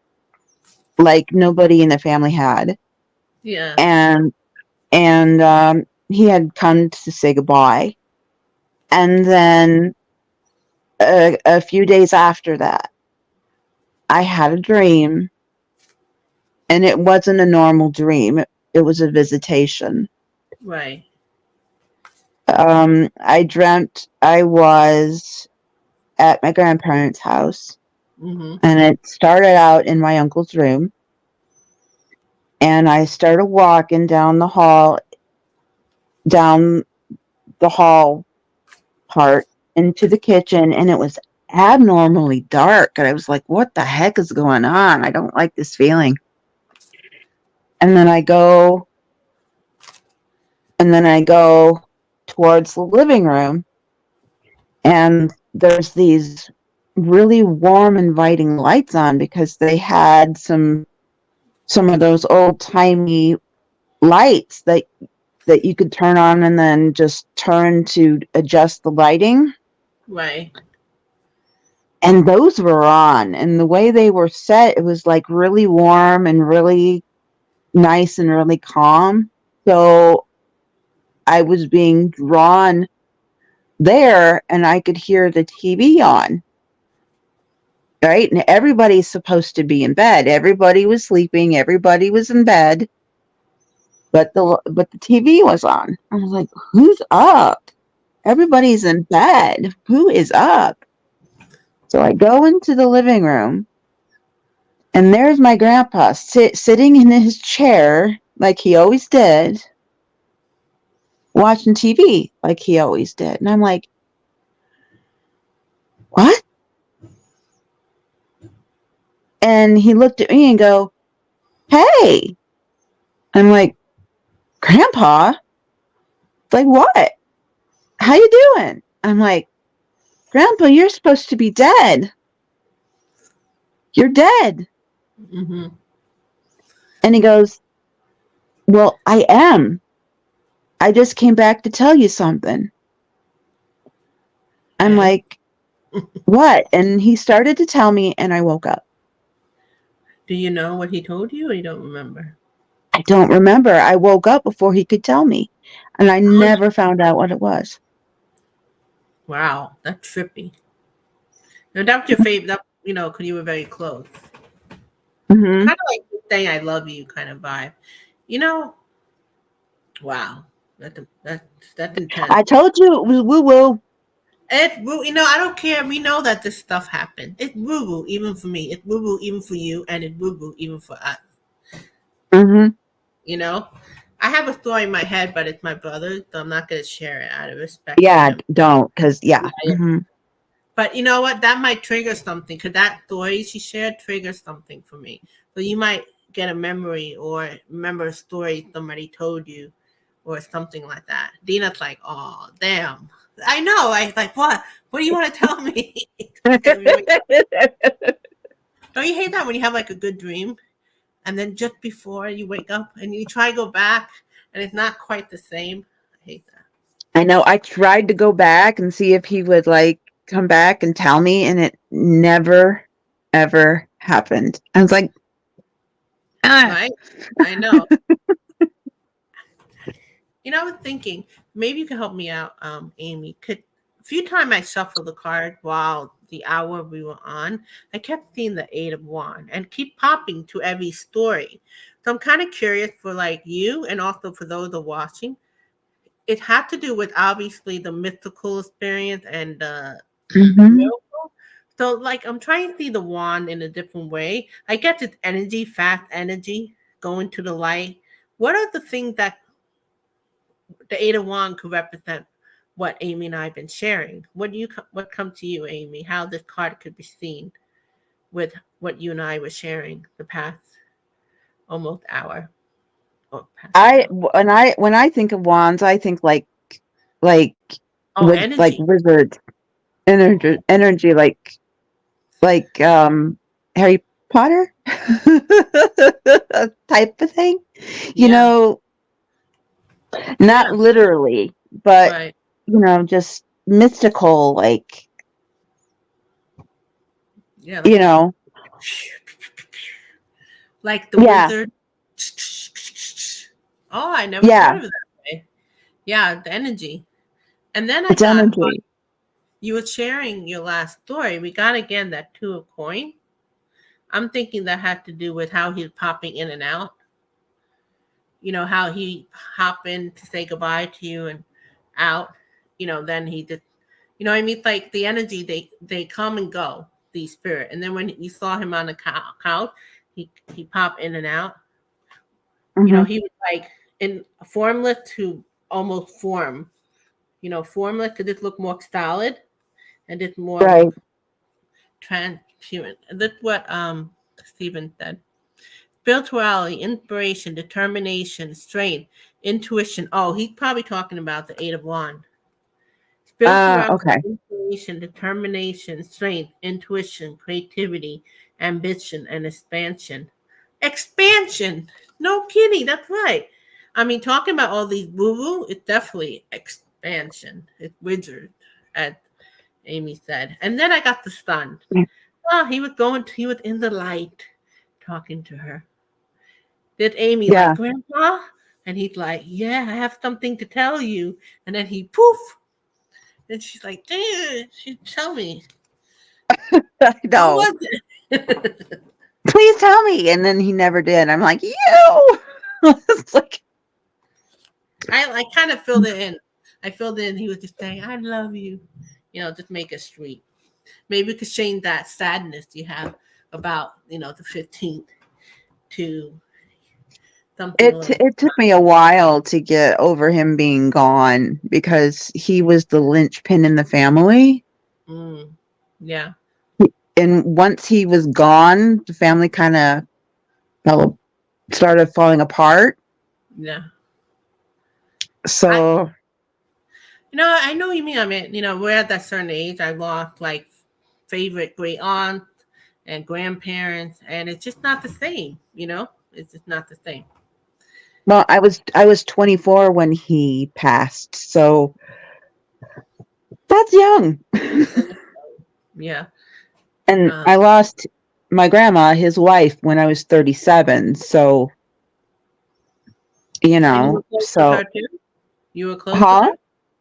Speaker 2: like nobody in the family had.
Speaker 1: Yeah.
Speaker 2: And he had come to say goodbye. And then a few days after that, I had a dream, and it wasn't a normal dream. It was a visitation.
Speaker 1: Right.
Speaker 2: I dreamt I was at my grandparents' house,
Speaker 1: Mm-hmm.
Speaker 2: and it started out in my uncle's room. And I started walking down the hall part into the kitchen, and it was abnormally dark. And I was like, what the heck is going on? I don't like this feeling. And then I go towards the living room, and there's these really warm, inviting lights on because they had some of those old timey lights that you could turn on and then just turn to adjust the lighting.
Speaker 1: Right.
Speaker 2: And those were on, and the way they were set, it was like really warm and really nice and really calm. So I was being drawn there and I could hear the TV on. Right? And everybody's supposed to be in bed. Everybody was sleeping. Everybody was in bed. But the TV was on. I was like, who's up? Everybody's in bed. Who is up? So I go into the living room, and there's my grandpa sitting in his chair like he always did, watching TV like he always did. And I'm like, what? And he looked at me and go, hey. I'm like, Grandpa? Like, what? How you doing? I'm like, Grandpa, you're supposed to be dead. You're dead.
Speaker 1: Mm-hmm.
Speaker 2: And he goes, well, I am. I just came back to tell you something. I'm
Speaker 1: Okay.
Speaker 2: like, what? And he started to tell me, and I woke up.
Speaker 1: Do you know what he told you, or you don't remember?
Speaker 2: I don't remember. I woke up before he could tell me, and I
Speaker 1: Oh, no.
Speaker 2: never found out what it was.
Speaker 1: Wow, that's trippy. Now, that was your favorite, that, because you were very close.
Speaker 2: Mm-hmm.
Speaker 1: Kind of like saying "I love you" kind of vibe. You know, wow, that's intense.
Speaker 2: I told you it was woo-woo.
Speaker 1: It's woo. I don't care. We know that this stuff happened. It's woo woo even for me. It's woo woo even for you, and it's woo woo even for us.
Speaker 2: Mm-hmm.
Speaker 1: You know, I have a story in my head, but it's my brother, so I'm not going to share it out of respect for
Speaker 2: Yeah,
Speaker 1: him.
Speaker 2: don't, because, yeah.
Speaker 1: Yeah.
Speaker 2: Mm-hmm.
Speaker 1: But you know what? That might trigger something because that story she shared triggers something for me. So you might get a memory or remember a story somebody told you or something like that. Dina's like, oh, damn. I know. I like, what? What do you want to tell me? Don't you hate that when you have like a good dream and then just before you wake up and you try to go back and it's not quite the same? I hate that.
Speaker 2: I know. I tried to go back and see if he would like come back and tell me, and it never, ever happened. I was like, ah.
Speaker 1: Right? I know. I was thinking maybe you could help me out, Amy. Could a few times I shuffled the card while the hour we were on, I kept seeing the Eight of Wands and keep popping to every story. So I'm kind of curious for like you and also for those that are watching. It had to do with obviously the mystical experience and the
Speaker 2: Mm-hmm.
Speaker 1: miracle. So like I'm trying to see the wand in a different way. I get this energy, fast energy, going to the light. What are the things that the Eight of Wands could represent what Amy and I have been sharing? What come to you, Amy? How this card could be seen with what you and I were sharing the past almost hour or past
Speaker 2: I
Speaker 1: hour?
Speaker 2: when I think of wands, I think like
Speaker 1: Oh,
Speaker 2: with like
Speaker 1: energy.
Speaker 2: wizard energy, like Harry Potter type of thing. You
Speaker 1: Yeah,
Speaker 2: know,
Speaker 1: yeah,
Speaker 2: not literally, but
Speaker 1: right.
Speaker 2: just mystical,
Speaker 1: Yeah,
Speaker 2: you know,
Speaker 1: like the
Speaker 2: yeah,
Speaker 1: wizard. Oh, I never thought
Speaker 2: yeah,
Speaker 1: of it that way. Yeah, the energy. And then I
Speaker 2: it's
Speaker 1: got while
Speaker 2: energy.
Speaker 1: you were sharing your last story, we got again that two of coin. I'm thinking that had to do with how he's popping in and out. How he hop in to say goodbye to you and out. Then he did. What I mean? It's like the energy, they come and go, the spirit. And then when you saw him on the couch, he popped in and out.
Speaker 2: Hmm.
Speaker 1: He was like in formless to almost form. Formless because it looked more solid and it's more
Speaker 2: Right.
Speaker 1: transparent. And that's what Stephen said. Spirituality, inspiration, determination, strength, intuition. Oh, he's probably talking about the Eight of Wands. Spirituality,
Speaker 2: Okay.
Speaker 1: inspiration, determination, strength, intuition, creativity, ambition, and expansion. Expansion! No kidding, that's right. I mean, talking about all these woo woo, it's definitely expansion. It's wizard, as Amy said. And then I got the sun. Oh, he was in the light talking to her. Did Amy
Speaker 2: Yeah.
Speaker 1: like, Grandpa? And he's like, yeah, I have something to tell you. And then he poof. And she's like, damn, she tell me.
Speaker 2: I
Speaker 1: What
Speaker 2: know.
Speaker 1: was it?
Speaker 2: Please tell me. And then he never did. I'm like, you. It's like,
Speaker 1: I kind of filled it in. I filled in. He was just saying, I love you. Just make it sweet. Maybe we could change that sadness you have about, the 15th to something a little.
Speaker 2: it took me a while to get over him being gone because he was the linchpin in the family.
Speaker 1: Mm, yeah.
Speaker 2: And once he was gone, the family kind of started falling apart.
Speaker 1: Yeah. I,
Speaker 2: So,
Speaker 1: I know what you mean. I mean, we're at that certain age. I lost like favorite great aunts and grandparents, and it's just not the same. It's just not the same.
Speaker 2: well, I was 24 when he passed. So that's young.
Speaker 1: Yeah.
Speaker 2: And
Speaker 1: Um,
Speaker 2: I lost my grandma, his wife, when I was 37. So,
Speaker 1: and you were close with
Speaker 2: so,
Speaker 1: her too. You were close with
Speaker 2: huh?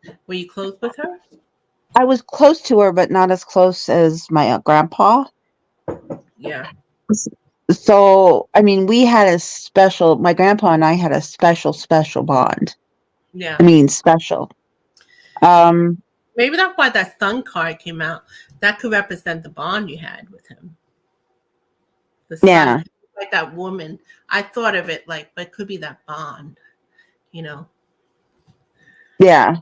Speaker 1: her. Were you close with her?
Speaker 2: I was close to her, but not as close as my grandpa.
Speaker 1: Yeah.
Speaker 2: So, I mean, my grandpa and I had a special bond. I
Speaker 1: Yeah.
Speaker 2: mean, special. Um,
Speaker 1: Maybe that's why that sun card came out. That could represent the bond you had with him. The sun,
Speaker 2: yeah,
Speaker 1: like that woman. I thought of it like, but it could be that bond. You know.
Speaker 2: yeah.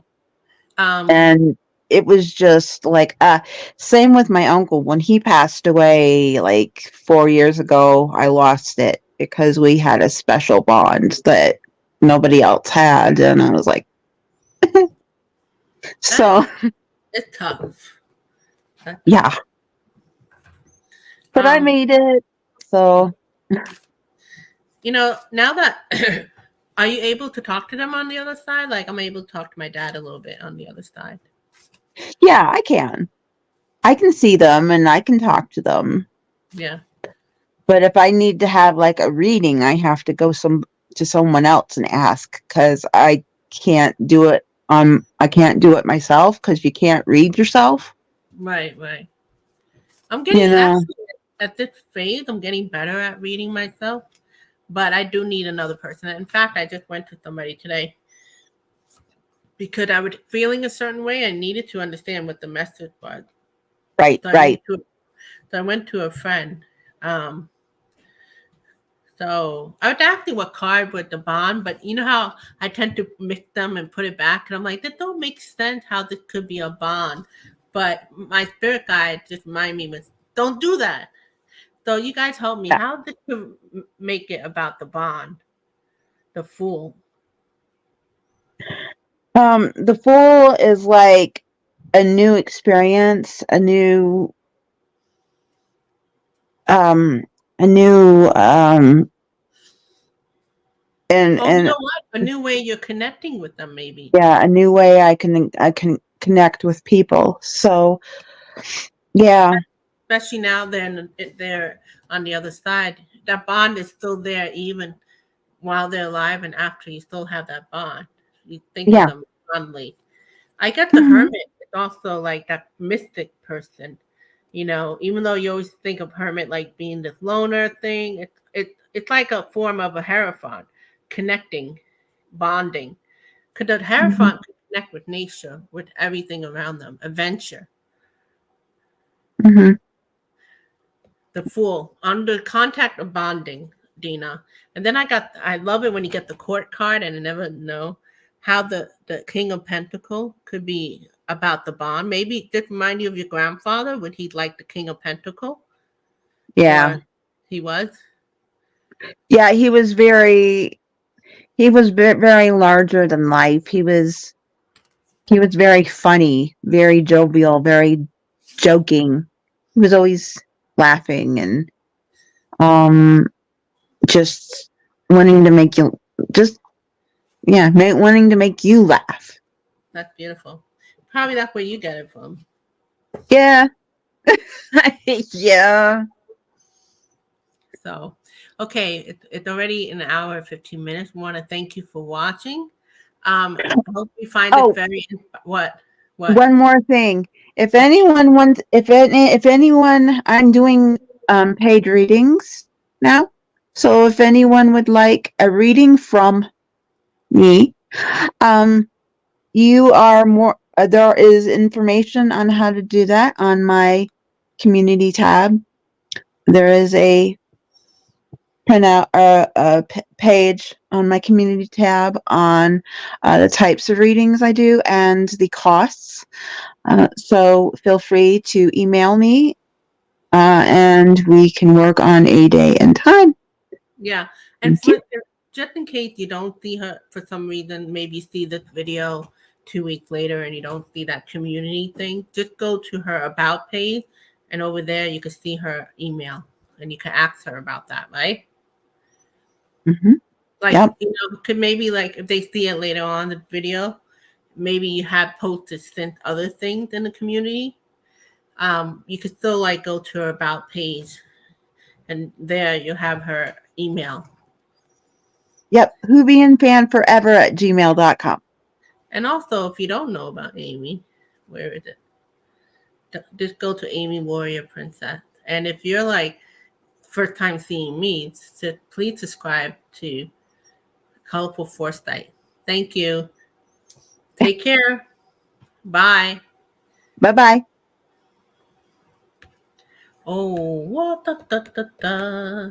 Speaker 1: Um.
Speaker 2: And it was just like, same with my uncle. When he passed away like 4 years ago, I lost it because we had a special bond that nobody else had. And I was like,
Speaker 1: That
Speaker 2: so,
Speaker 1: it's tough. That's
Speaker 2: yeah,
Speaker 1: tough.
Speaker 2: but I
Speaker 1: Um.
Speaker 2: made it. So,
Speaker 1: Now that are you able to talk to them on the other side? Like I'm able to talk to my dad a little bit on the other side.
Speaker 2: yeah, I can. I can see them and I can talk to them.
Speaker 1: Yeah.
Speaker 2: But if I need to have like a reading, I have to go to someone else and ask because can't do it I can't do it myself because you can't read yourself.
Speaker 1: Right. Right. I'm
Speaker 2: You
Speaker 1: getting
Speaker 2: know.
Speaker 1: actually at this phase. I'm getting better at reading myself, but I do need another person. In fact, I just went to somebody today because I was feeling a certain way. I needed to understand what the message was.
Speaker 2: Right,
Speaker 1: So I went
Speaker 2: right.
Speaker 1: to so I went to a friend. Um, so I was asking what card was the bond, but you know how I tend to mix them and put it back, and I'm like, that don't make sense. How this could be a bond, but my spirit guide just reminded me, was don't do that. So you guys help me.
Speaker 2: Yeah.
Speaker 1: How did you make it about the bond, the fool?
Speaker 2: The Fool is like a new experience, um a new
Speaker 1: Oh, you
Speaker 2: and
Speaker 1: know what? A new way you're connecting with them, maybe.
Speaker 2: yeah, a new way I can connect with people. So, yeah.
Speaker 1: Especially now they're on the other side. That bond is still there, even while they're alive and after. You still have that bond. You think of
Speaker 2: Yeah.
Speaker 1: them fondly. I get the
Speaker 2: Mhm.
Speaker 1: hermit. It's also like that mystic person. Even though you always think of hermit like being this loner thing, it's like a form of a hierophant, connecting, bonding. Could the
Speaker 2: Mhm.
Speaker 1: hierophant connect with nature, with everything around them, adventure?
Speaker 2: Mhm.
Speaker 1: The fool under contact of bonding, Dina. And then I love it when you get the court card, and I never know how the King of Pentacle could be about the bond. Maybe it did remind you of your grandfather. Would he like the King of Pentacle,
Speaker 2: Yeah.
Speaker 1: or he was?
Speaker 2: Yeah, he was very larger than life. He was very funny, very jovial, very joking. He was always laughing and um just wanting to make you just wanting to make you laugh.
Speaker 1: That's beautiful. Probably that's where you get it from.
Speaker 2: Yeah. Yeah.
Speaker 1: So, Okay, it's already an hour and 15 minutes. We want to thank you for watching. I hope you find it
Speaker 2: Oh,
Speaker 1: very what
Speaker 2: one more thing. If anyone wants, if anyone, I'm doing paid readings now. So if anyone would like a reading from me, you are more. There is information on how to do that on my community tab. There is a printout page on my community tab on the types of readings I do and the costs. So feel free to email me and we can work on a day and time.
Speaker 1: Yeah, and
Speaker 2: Thank you.
Speaker 1: just in case you don't see her for some reason, maybe you see this video 2 weeks later and you don't see that community thing, just go to her about page, and over there you can see her email, and you can ask her about that, right?
Speaker 2: Mm-hmm.
Speaker 1: Like,
Speaker 2: Yep.
Speaker 1: could maybe like if they see it later on the video, maybe you have posted sent other things in the community. You could still like go to her about page, and there you have her email.
Speaker 2: Yep. Whovianfanforever at gmail.com.
Speaker 1: And also, if you don't know about Amy, where is it? Just go to Amy Warrior Princess. And if you're like first time seeing me, please subscribe to Colorful Foresight. Thank you. Take care. Bye.
Speaker 2: Bye bye.
Speaker 1: Oh, what da da da da.